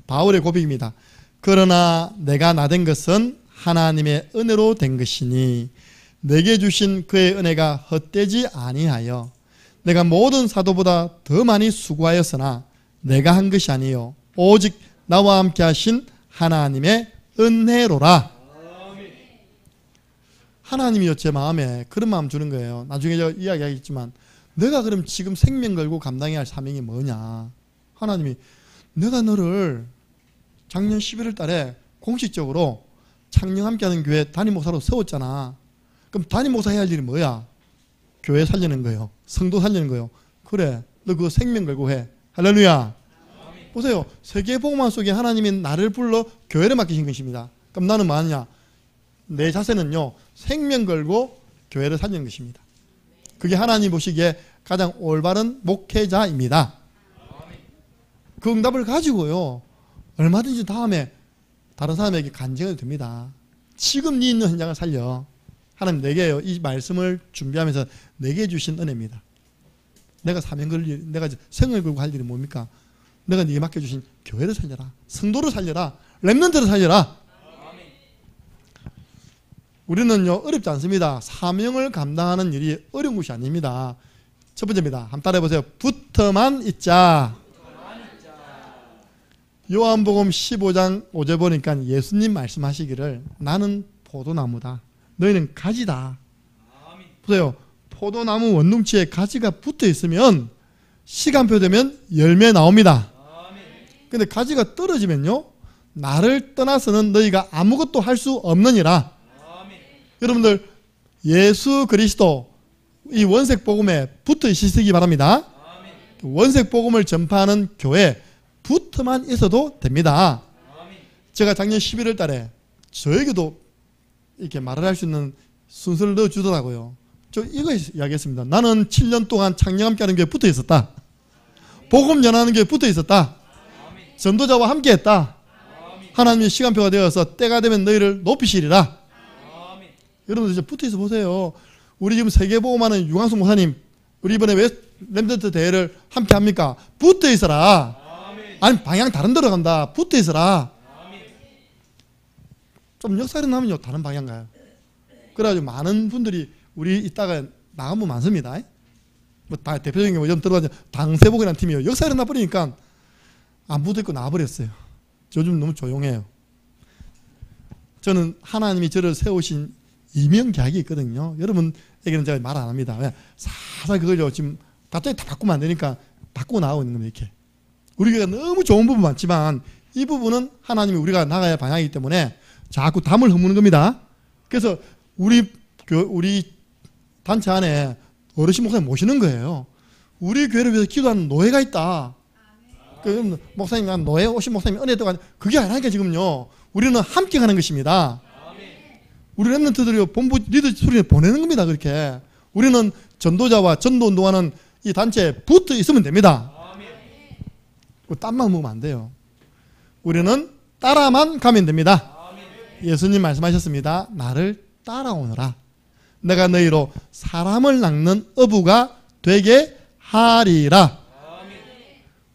바울의 고백입니다. 그러나 내가 나된 것은 하나님의 은혜로 된 것이니 내게 주신 그의 은혜가 헛되지 아니하여 내가 모든 사도보다 더 많이 수고하였으나 내가 한 것이 아니요 오직 나와 함께 하신 하나님의 은혜로라. 하나님이요 제 마음에 그런 마음 주는 거예요. 나중에 제가 이야기하겠지만 내가 그럼 지금 생명 걸고 감당해야 할 사명이 뭐냐. 하나님이 내가 너를 작년 11월 달에 공식적으로 창녕 함께하는 교회 담임 목사로 세웠잖아. 그럼 담임 목사 해야 할 일이 뭐야? 교회 살리는 거예요. 성도 살리는 거예요. 그래, 너 그거 생명 걸고 해. 할렐루야. 보세요. 세계복음화 속에 하나님이 나를 불러 교회를 맡기신 것입니다. 그럼 나는 뭐하냐? 내 자세는요 생명 걸고 교회를 살리는 것입니다. 그게 하나님 보시기에 가장 올바른 목회자입니다. 그 응답을 가지고요 얼마든지 다음에 다른 사람에게 간증해도 됩니다. 지금 네 있는 현장을 살려. 하나님 내게요 이 말씀을 준비하면서 내게 주신 은혜입니다. 내가 사명 걸 일, 내가 생을 걸고 할 일이 뭡니까? 내가 네게 맡겨주신 교회를 살려라. 성도를 살려라. 렘넌트를 살려라. 우리는요 어렵지 않습니다. 사명을 감당하는 일이 어려운 것이 아닙니다. 첫 번째입니다. 한번 따라해보세요. 붙어만 있자. 요한복음 15장 5절 보니까 예수님 말씀하시기를 나는 포도나무다. 너희는 가지다. 보세요. 포도나무 원둥치에 가지가 붙어 있으면 시간표 되면 열매 나옵니다. 근데 가지가 떨어지면요. 나를 떠나서는 너희가 아무것도 할 수 없느니라. 여러분들 예수 그리스도 이 원색 복음에 붙어 있으시기 바랍니다. 원색 복음을 전파하는 교회 붙어만 있어도 됩니다. 제가 작년 11월 달에 저에게도 이렇게 말을 할 수 있는 순서를 넣어주더라고요. 저 이거 이야기했습니다. 나는 7년 동안 창녕함께 하는 교회에 붙어 있었다. 복음 전하는 교회에 붙어 있었다. 전도자와 함께 했다. 하나님의 시간표가 되어서 때가 되면 너희를 높이시리라. 여러분들 이제 붙어 있어 보세요. 우리 지금 세계복음하는 유광수 목사님, 우리 이번에 왜 렘넌트 대회를 함께 합니까? 붙어 있어라. 아니 방향 다른 데로 간다. 붙어 있어라. 좀 역사를 나면요 다른 방향 가요. 그래가지고 많은 분들이 우리 이따가 나간 분 많습니다. 뭐 대표적인 경우 좀 들어가죠. 당세복이라는 팀이요. 역사를 나버리니까 안 붙어 있고 나와버렸어요. 요즘 너무 조용해요. 저는 하나님이 저를 세우신 이명계약이 있거든요. 여러분에게는 제가 말 안 합니다. 살살 그걸요 지금 갑자기 다 바꾸면 안 되니까 바꾸고 나오고 있는 겁니다. 이렇게 우리 교회가 너무 좋은 부분 많지만 이 부분은 하나님이 우리가 나가야 방향이기 때문에 자꾸 담을 허무는 겁니다. 그래서 우리 단체 안에 어르신 목사님 모시는 거예요. 우리 교회를 위해서 기도하는 노예가 있다. 그 목사님, 노예 오신 목사님 은혜도 그게 아니니까 지금요. 우리는 함께 가는 것입니다. 우리 렘넌트들이 본부 리더 소리에 보내는 겁니다. 그렇게 우리는 전도자와 전도 운동하는 이 단체에 붙어 있으면 됩니다. 딴만 먹으면 안 돼요. 우리는 따라만 가면 됩니다. 예수님 말씀하셨습니다. 나를 따라오너라. 내가 너희로 사람을 낚는 어부가 되게 하리라.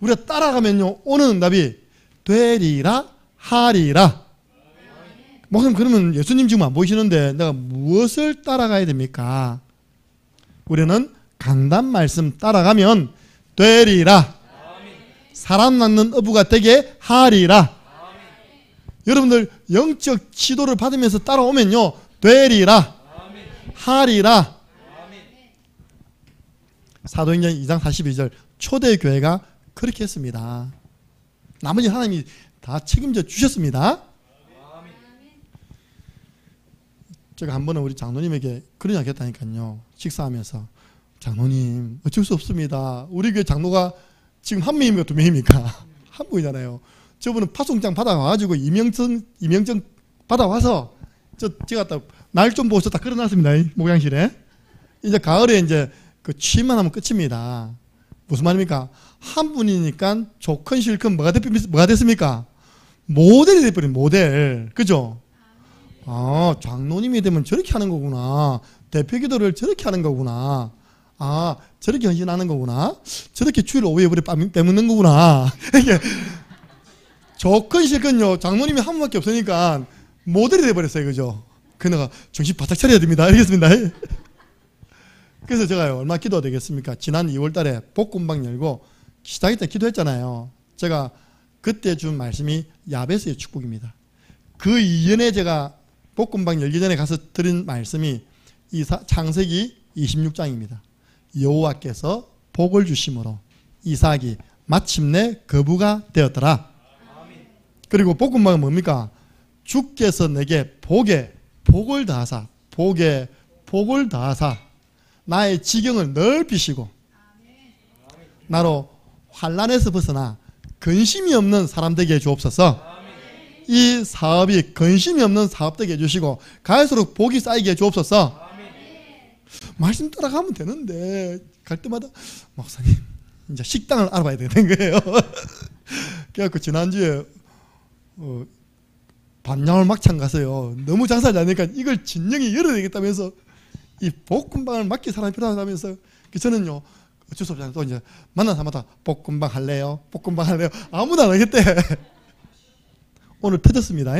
우리가 따라가면요 오는 응답이 되리라 하리라. 목사님 그러면 예수님 지금 안 보이시는데 내가 무엇을 따라가야 됩니까? 우리는 강단 말씀 따라가면 되리라. 사람 낳는 어부가 되게 하리라. 여러분들 영적 지도를 받으면서 따라오면요 되리라 하리라. 사도행전 2장 42절 초대교회가 그렇게 했습니다. 나머지 하나님이 다 책임져 주셨습니다. 제가 한 번은 우리 장로님에게 그런 이야기 했다니까요. 식사하면서 장로님 어쩔 수 없습니다. 우리 교회 장로가 지금 한 명입니까 두 명입니까? 한 분이잖아요. 저분은 파송장 받아와가지고 임명증 받아와서 제가 날 좀 보셔 딱 걸어놨습니다. 목양실에. 이제 가을에 이제 그 취임만 하면 끝입니다. 무슨 말입니까? 한 분이니까 좋건 싫건 뭐가 됐습니까? 모델이 돼버린 모델. 그죠? 아, 장로님이 되면 저렇게 하는 거구나. 대표 기도를 저렇게 하는 거구나. 아, 저렇게 헌신하는 거구나. 저렇게 주일 오후에 우리 빼먹는 거구나. 이게 좋건 싫건요. 장로님이 한 분밖에 없으니까 모델이 돼버렸어요. 그죠? 그네가 정신 바짝 차려야 됩니다. 알겠습니다. 그래서 제가요, 얼마 기도가 되겠습니까? 지난 2월 달에 복음방 열고 시작할 때 기도했잖아요. 제가 그때 준 말씀이 야베스의 축복입니다. 그 이전에 제가 복음방 열기 전에 가서 드린 말씀이 창세기 26장입니다. 여호와께서 복을 주심으로 이삭이 마침내 거부가 되었더라. 그리고 복음방은 뭡니까? 주께서 내게 복을 다하사 복을 다하사 나의 지경을 넓히시고 나로 환난에서 벗어나 근심이 없는 사람 되게 해주옵소서. 이 사업이 근심이 없는 사업 되게 해주시고 갈수록 복이 쌓이게 해주옵소서. 말씀 따라가면 되는데 갈 때마다 목사님 이제 식당을 알아봐야 되는 거예요. 그래갖고 지난주에 반야월 막창 가서요 너무 장사를 잘하니까 이걸 진영이 열어야 되겠다면서 이 볶음방을 맡길 사람이 필요하다면서 저는요 어쩔 수 없잖아요. 또 이제 만난 사람마다 볶음방 할래요? 볶음방 할래요? 아무도 안 하겠대. 오늘 터졌습니다.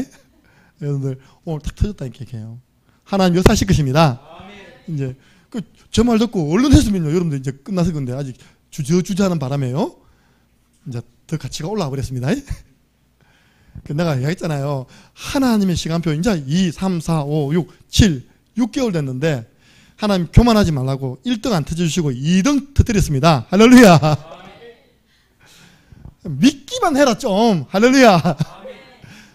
여러분들 오늘 딱 터졌다니까 해요. 하나님 역사하실 것입니다. 이제 저 말 듣고 얼른 했으면요 여러분들 이제 끝났을 건데 아직 주저하는 바람에요. 이제 더 가치가 올라와 버렸습니다. 내가 얘기했잖아요. 하나님의 시간표 이제 2, 3, 4, 5, 6, 7, 6개월 됐는데 하나님 교만하지 말라고 1등 안 터져주시고 2등 터뜨렸습니다. 할렐루야. 믿기만 해라 좀. 할렐루야.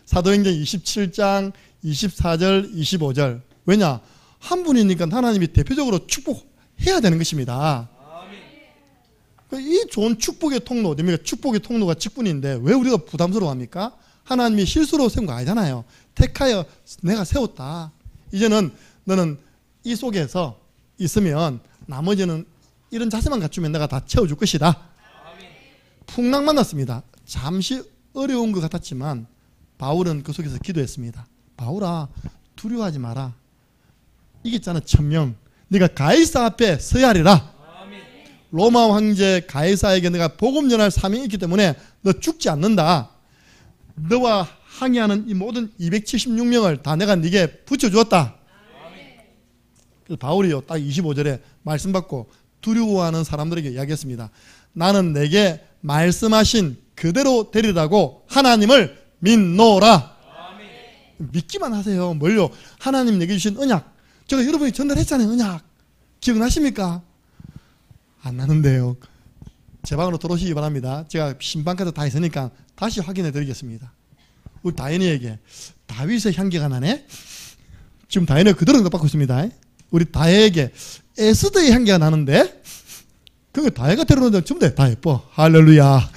사도행전 27장 24절 25절. 왜냐? 한 분이니까 하나님이 대표적으로 축복해야 되는 것입니다. 이 좋은 축복의 통로 어디입니까? 축복의 통로가 직분인데 왜 우리가 부담스러워합니까? 하나님이 실수로 세운 거 아니잖아요. 택하여 내가 세웠다. 이제는 너는 이 속에서 있으면 나머지는 이런 자세만 갖추면 내가 다 채워줄 것이다. 풍랑 만났습니다. 잠시 어려운 것 같았지만 바울은 그 속에서 기도했습니다. 바울아, 두려워하지 마라. 이겼잖아. 천명. 네가 가이사 앞에 서야 하리라. 로마 황제 가이사에게 내가 복음 전할 사명이 있기 때문에 너 죽지 않는다. 너와 항의하는 이 모든 276명을 다 내가 네게 붙여주었다. 그래서 바울이요 딱 25절에 말씀 받고 두려워하는 사람들에게 이야기했습니다. 나는 내게 말씀하신 그대로 되리라고 하나님을 믿노라. 믿기만 하세요. 뭘요? 하나님 내게 주신 언약. 제가 여러분이 전달했잖아요. 언약. 기억나십니까? 안 나는데요. 제 방으로 들어오시기 바랍니다. 제가 신방까지 다 있으니까 다시 확인해 드리겠습니다. 우리 다현이에게 다윗의 향기가 나네? 지금 다현이가 그대로 받고 있습니다. 우리 다혜에게 에스더의 향기가 나는데? 그게 다혜가 데려오는데 전부 다 예뻐. 할렐루야.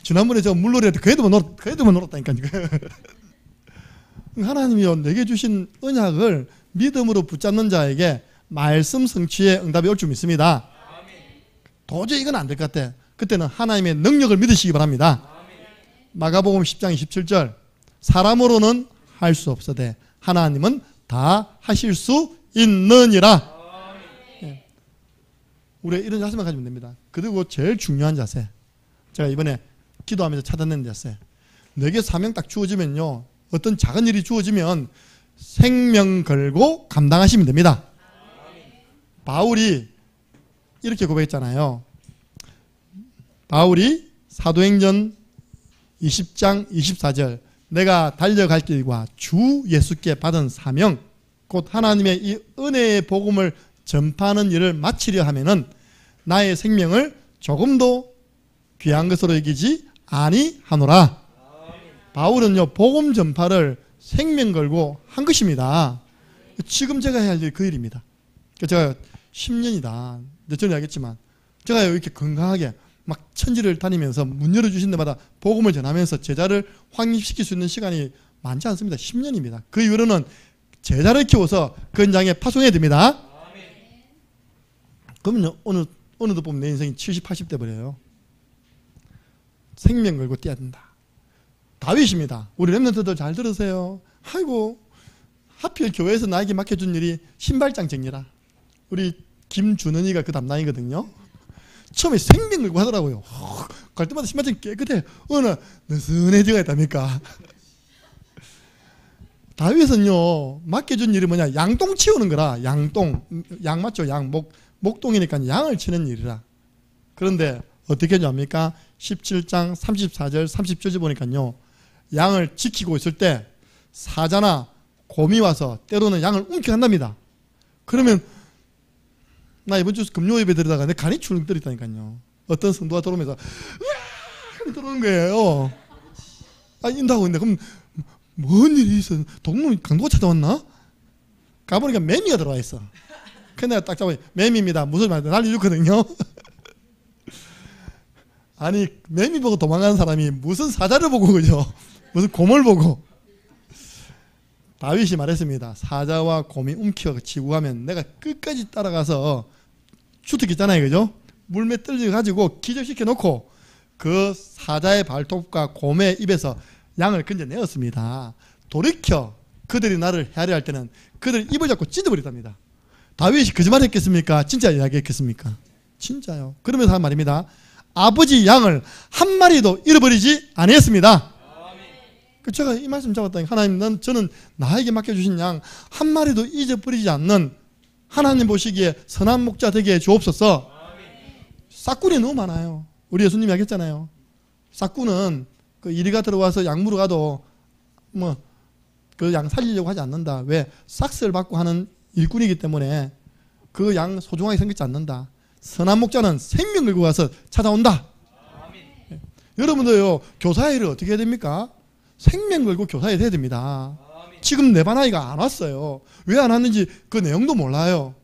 지난번에 저 물놀이 할 때 그 애들만 놀았다니까요. 하나님이요 내게 주신 언약을 믿음으로 붙잡는 자에게 말씀 성취의 응답이 올 줄 믿습니다. 도저히 이건 안 될 것 같아. 그때는 하나님의 능력을 믿으시기 바랍니다. 마가복음 10장 27절 사람으로는 할 수 없어되 하나님은 다 하실 수 있느니라. 우리가 이런 자세만 가지면 됩니다. 그리고 제일 중요한 자세, 제가 이번에 기도하면서 찾아낸 자세, 내게 사명 딱 주어지면요 어떤 작은 일이 주어지면 생명 걸고 감당하시면 됩니다. 바울이 이렇게 고백했잖아요. 바울이 사도행전 20장 24절 내가 달려갈 길과 주 예수께 받은 사명 곧 하나님의 이 은혜의 복음을 전파하는 일을 마치려 하면은 나의 생명을 조금도 귀한 것으로 여기지 아니하노라. 바울은요 복음 전파를 생명 걸고 한 것입니다. 지금 제가 해야 할 일 그 일입니다. 제가 10년이다. 전에 알겠지만 제가 이렇게 건강하게 막 천지를 다니면서 문 열어주신 데마다 복음을 전하면서 제자를 확립시킬 수 있는 시간이 많지 않습니다. 10년입니다. 그 이후로는 제자를 키워서 그 현장에 파송해야 됩니다. 그러면 어느덧 보면 내 인생이 70, 80대 버려요. 생명 걸고 뛰어야 된다. 다윗입니다. 우리 렘넌트들 잘 들으세요. 아이고 하필 교회에서 나에게 맡겨준 일이 신발장 정리라. 우리 김준은이가 그 담당이거든요. 처음에 생명 걸고 하더라고요. 갈 때마다 신발장이 깨끗해. 어느 날 느슨해지가 있답니까. 다윗은요 맡겨준 일이 뭐냐, 양똥 치우는 거라. 양똥, 양 맞죠? 양, 목동이니까 양을 치는 일이라. 그런데 어떻게 합니까? 17장 34절 30절에 보니까요 양을 지키고 있을 때 사자나 곰이 와서 때로는 양을 움켜간답니다. 그러면 나 이번 주 금요 예배 드리다가 내 간이 출렁 떨었다니까요. 어떤 성도가 들어오면서 으아 들어오는 거예요. 인도하고 있는데 그럼 뭔 일이 있어? 동물 강도가 찾아왔나? 가보니까 매미가 들어와 있어. 그래서 내가 딱 잡아 매미입니다. 무슨 말인지 날려줬거든요. 아니 매미 보고 도망가는 사람이 무슨 사자를 보고 그죠? 무슨 곰을 보고. 다윗이 말했습니다. 사자와 곰이 움켜 치고 가면 내가 끝까지 따라가서 주특기잖아요, 그죠? 물매 떨려가지고 기절시켜 놓고 그 사자의 발톱과 곰의 입에서 양을 건져내었습니다. 돌이켜 그들이 나를 헤아려 할 때는 그들 입을 잡고 찢어버렸답니다. 다윗이 거짓말했겠습니까? 진짜 이야기했겠습니까? 진짜요. 그러면서 한 말입니다. 아버지 양을 한 마리도 잃어버리지 아니했습니다. 제가 이 말씀 잡았다니, 하나님, 저는 나에게 맡겨주신 양 한 마리도 잊어버리지 않는 하나님 보시기에 선한 목자 되게 해 주옵소서. 싹군이 너무 많아요. 우리 예수님이 하겠잖아요. 싹군은 그 이리가 들어와서 양 물어 가도 뭐 그 양 살리려고 하지 않는다. 왜? 싹스를 받고 하는 일꾼이기 때문에 그 양 소중하게 생각지 않는다. 선한 목자는 생명 걸고 가서 찾아온다. 아멘. 여러분들요, 교사의 일을 어떻게 해야 됩니까? 생명 걸고 교사에 돼야 됩니다. 아멘. 지금 내 반아이가 안 왔어요. 왜 안 왔는지 그 내용도 몰라요.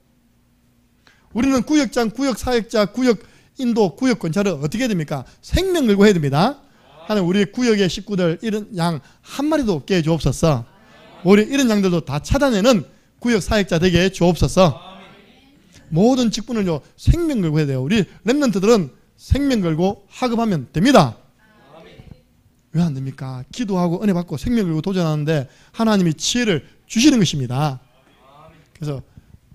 우리는 구역장, 구역사역자, 구역 인도, 구역 권찰을 어떻게 해야 됩니까? 생명 걸고 해야 됩니다. 하나님, 우리 구역의 식구들 이런 양 한 마리도 없게 해 주옵소서. 우리 이런 양들도 다 찾아내는 구역 사역자 되게 해 주옵소서. 모든 직분을요, 생명 걸고 해야 돼요. 우리 렘넌트들은 생명 걸고 하급하면 됩니다. 왜 안 됩니까? 기도하고 은혜 받고 생명 걸고 도전하는데 하나님이 지혜를 주시는 것입니다. 그래서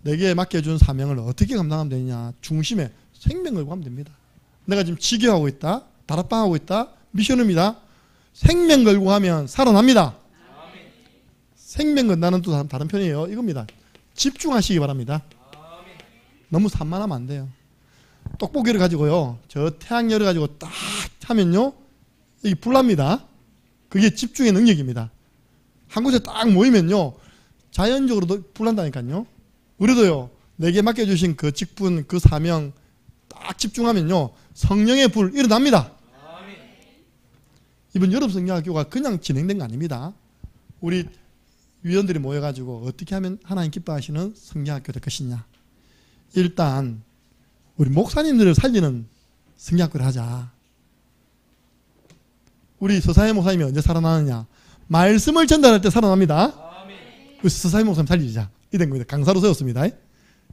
내게 맡겨준 사명을 어떻게 감당하면 되느냐? 중심에 생명 걸고 하면 됩니다. 내가 지금 지교하고 있다, 다락방하고 있다, 미션입니다. 생명 걸고 하면 살아납니다. 생명 건다는 또 다른 편이에요. 이겁니다. 집중하시기 바랍니다. 너무 산만하면 안 돼요. 떡볶이를 가지고요, 저 태양열을 가지고 딱 하면요, 이게 불납니다. 그게 집중의 능력입니다. 한 곳에 딱 모이면요, 자연적으로 불난다니까요. 우리도요, 내게 맡겨주신 그 직분, 그 사명 딱 집중하면요, 성령의 불 일어납니다. 이번 여름 성경학교가 그냥 진행된 거 아닙니다. 우리 위원들이 모여가지고 어떻게 하면 하나님 기뻐하시는 성경학교 될 것이냐. 일단 우리 목사님들을 살리는 성경학교를 하자. 우리 서사회 목사님이 언제 살아나느냐? 말씀을 전달할 때 살아납니다. 그 서사회 목사님 살리자. 이런 겁니다. 강사로 세웠습니다.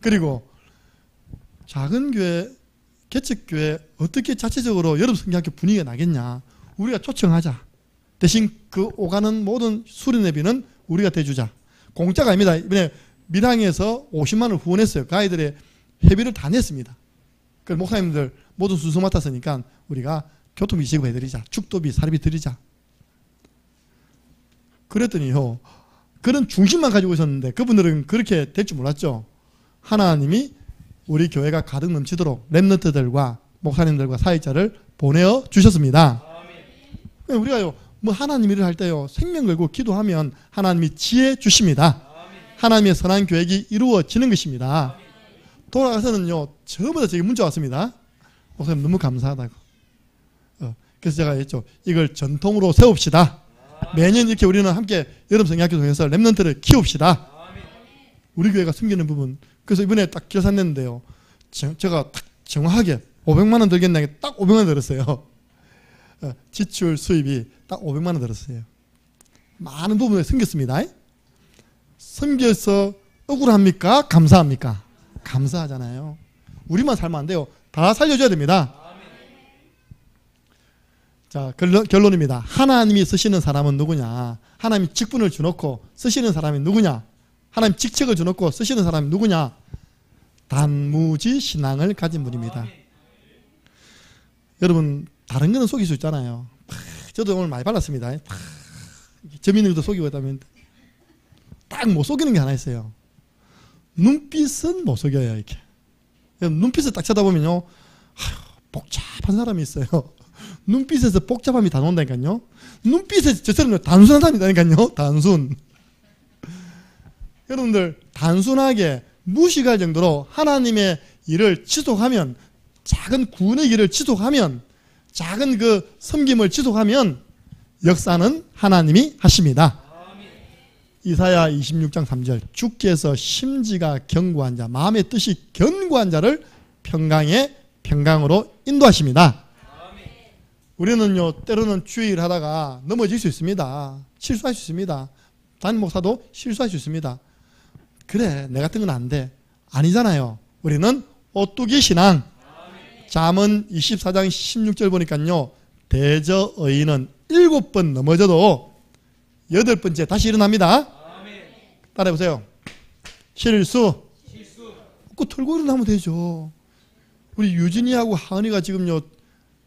그리고 작은 교회, 개척교회 어떻게 자체적으로 여름 성경학교 분위기가 나겠냐? 우리가 초청하자. 대신 그 오가는 모든 수련회비는 우리가 대주자. 공짜가 아닙니다. 이번에 밀항에서 50만 원을 후원했어요. 그 아이들의 회비를 다 냈습니다. 그 목사님들 모든 순서 맡았으니까 우리가 교통비 지급해드리자. 축도비, 사료비 드리자. 그랬더니요, 그런 중심만 가지고 있었는데 그분들은 그렇게 될 줄 몰랐죠. 하나님이 우리 교회가 가득 넘치도록 렘넌트들과 목사님들과 사역자를 보내어 주셨습니다. 우리가요, 뭐 하나님 일을 할 때요, 생명 걸고 기도하면 하나님이 지혜 주십니다. 하나님의 선한 계획이 이루어지는 것입니다. 돌아가서는요, 저보다 제게 문자 왔습니다. 목사님 너무 감사하다고. 그래서 제가 했죠. 이걸 전통으로 세웁시다. 매년 이렇게 우리는 함께 여름 성경학교 통해서 렘넌트를 키웁시다. 우리 교회가 숨기는 부분. 그래서 이번에 딱 계산 냈는데요, 제가 딱 정확하게 500만 원 들겠나 딱 500만 원 들었어요. 지출 수입이 딱 500만 원 들었어요. 많은 부분에 섬겼습니다. 섬겨서 억울합니까? 감사합니까? 감사하잖아요. 우리만 살면 안 돼요. 다 살려줘야 됩니다. 자, 결론입니다. 하나님이 쓰시는 사람은 누구냐? 하나님이 직분을 주놓고 쓰시는 사람이 누구냐? 하나님 직책을 주놓고 쓰시는 사람이 누구냐? 단무지 신앙을 가진 분입니다. 여러분, 다른 거는 속일 수 있잖아요. 저도 오늘 많이 발랐습니다. 재밌는 것도 속이고 있다면 딱 못 속이는 게 하나 있어요. 눈빛은 못 속여요. 이렇게 눈빛을 딱 쳐다보면요, 복잡한 사람이 있어요. 눈빛에서 복잡함이 다 나온다니까요. 눈빛에서 저처럼 단순한 사람이 있다니까요. 단순. 여러분들, 단순하게 무식할 정도로 하나님의 일을 지속하면, 작은 구원의 길을 지속하면, 작은 그 섬김을 지속하면 역사는 하나님이 하십니다. 이사야 26장 3절, 주께서 심지가 견고한 자, 마음의 뜻이 견고한 자를 평강의 평강으로 인도하십니다. 우리는요, 때로는 주의를 하다가 넘어질 수 있습니다. 실수할 수 있습니다. 담임 목사도 실수할 수 있습니다. 그래, 내 같은 건 안 돼. 아니잖아요. 우리는 오뚜기 신앙. 잠언 24장 16절 보니까요, 대저 의인은 7번 넘어져도 8번째 다시 일어납니다. 따라해보세요. 실수. 꼭 털고 일어나면 되죠. 우리 유진이하고 하은이가 지금요,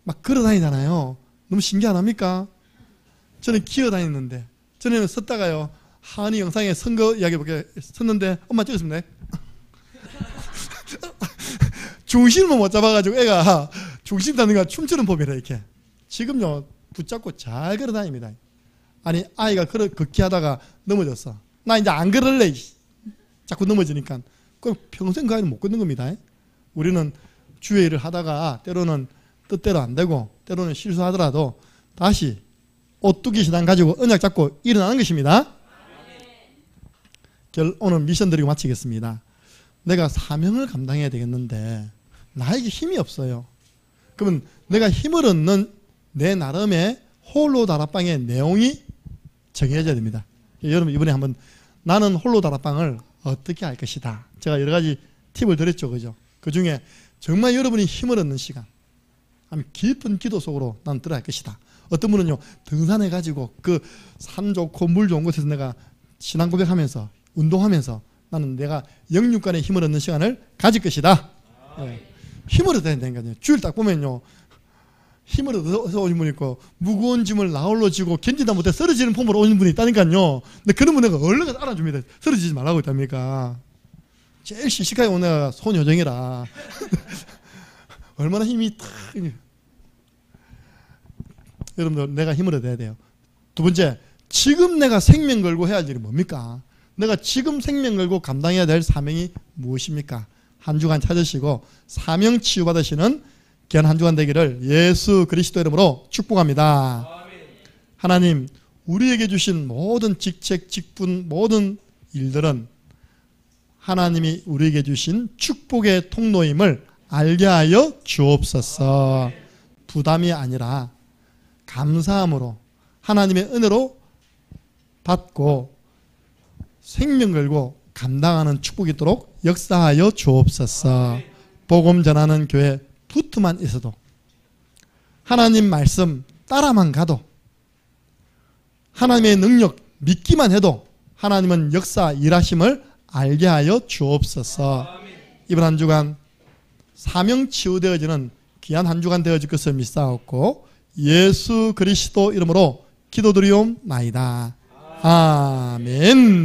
막 걸어다니잖아요. 너무 신기 안 합니까? 저는 기어다녔는데, 전에는 섰다가요, 하은이 영상에 선거 이야기 볼게 섰는데 엄마 찍었습니다. 중심을 못 잡아가지고 애가 중심 잡는 거 춤추는 법이라. 이렇게 지금요 붙잡고 잘 걸어 다닙니다. 아니 아이가 걷기 하다가 넘어졌어. 나 이제 안 걸을래. 자꾸 넘어지니까. 그럼 평생 그 아이는 못 걷는 겁니다. 우리는 주의 일을 하다가 때로는 뜻대로 안 되고 때로는 실수하더라도 다시 오뚜기 신앙 가지고 언약 잡고 일어나는 것입니다. 오늘 미션 드리고 마치겠습니다. 내가 사명을 감당해야 되겠는데 나에게 힘이 없어요. 그러면 내가 힘을 얻는 내 나름의 홀로 다락방의 내용이 정해져야 됩니다. 여러분 이번에 한번 나는 홀로 다락방을 어떻게 할 것이다. 제가 여러 가지 팁을 드렸죠. 그죠? 그 중에 정말 여러분이 힘을 얻는 시간, 아니면 깊은 기도 속으로 나는 들어갈 것이다. 어떤 분은요, 등산해가지고 그 산 좋고 물 좋은 곳에서 내가 신앙 고백하면서 운동하면서 나는 내가 영육간의 힘을 얻는 시간을 가질 것이다. 네. 힘을 얻어야 된다니까요. 주일 딱 보면요, 힘을 얻어서 오신 분이 있고 무거운 짐을 나홀로 지고 견디다 못해 쓰러지는 폼으로 오신 분이 있다니까요. 근데 그런 분은 얼른 가서 알아줍니다. 쓰러지지 말라고 했답니까? 제일 씩씩하게 오는 애가 손효정이라 얼마나 힘이 탁. 여러분들 내가 힘을 얻어야 돼요. 두 번째, 지금 내가 생명 걸고 해야 할 일이 뭡니까? 내가 지금 생명 걸고 감당해야 될 사명이 무엇입니까? 한 주간 찾으시고 사명 치유받으시는 귀한 한 주간 되기를 예수 그리스도 이름으로 축복합니다. 하나님, 우리에게 주신 모든 직책, 직분, 모든 일들은 하나님이 우리에게 주신 축복의 통로임을 알게 하여 주옵소서. 부담이 아니라 감사함으로 하나님의 은혜로 받고 생명 걸고 감당하는 축복이 있도록 역사하여 주옵소서. 복음 전하는 교회 붙어만 있어도, 하나님 말씀 따라만 가도, 하나님의 능력 믿기만 해도 하나님은 역사 일하심을 알게 하여 주옵소서. 이번 한 주간 사명 치유되어지는 귀한 한 주간 되어질 것을 믿사옵고 예수 그리스도 이름으로 기도드리옵나이다. 아멘.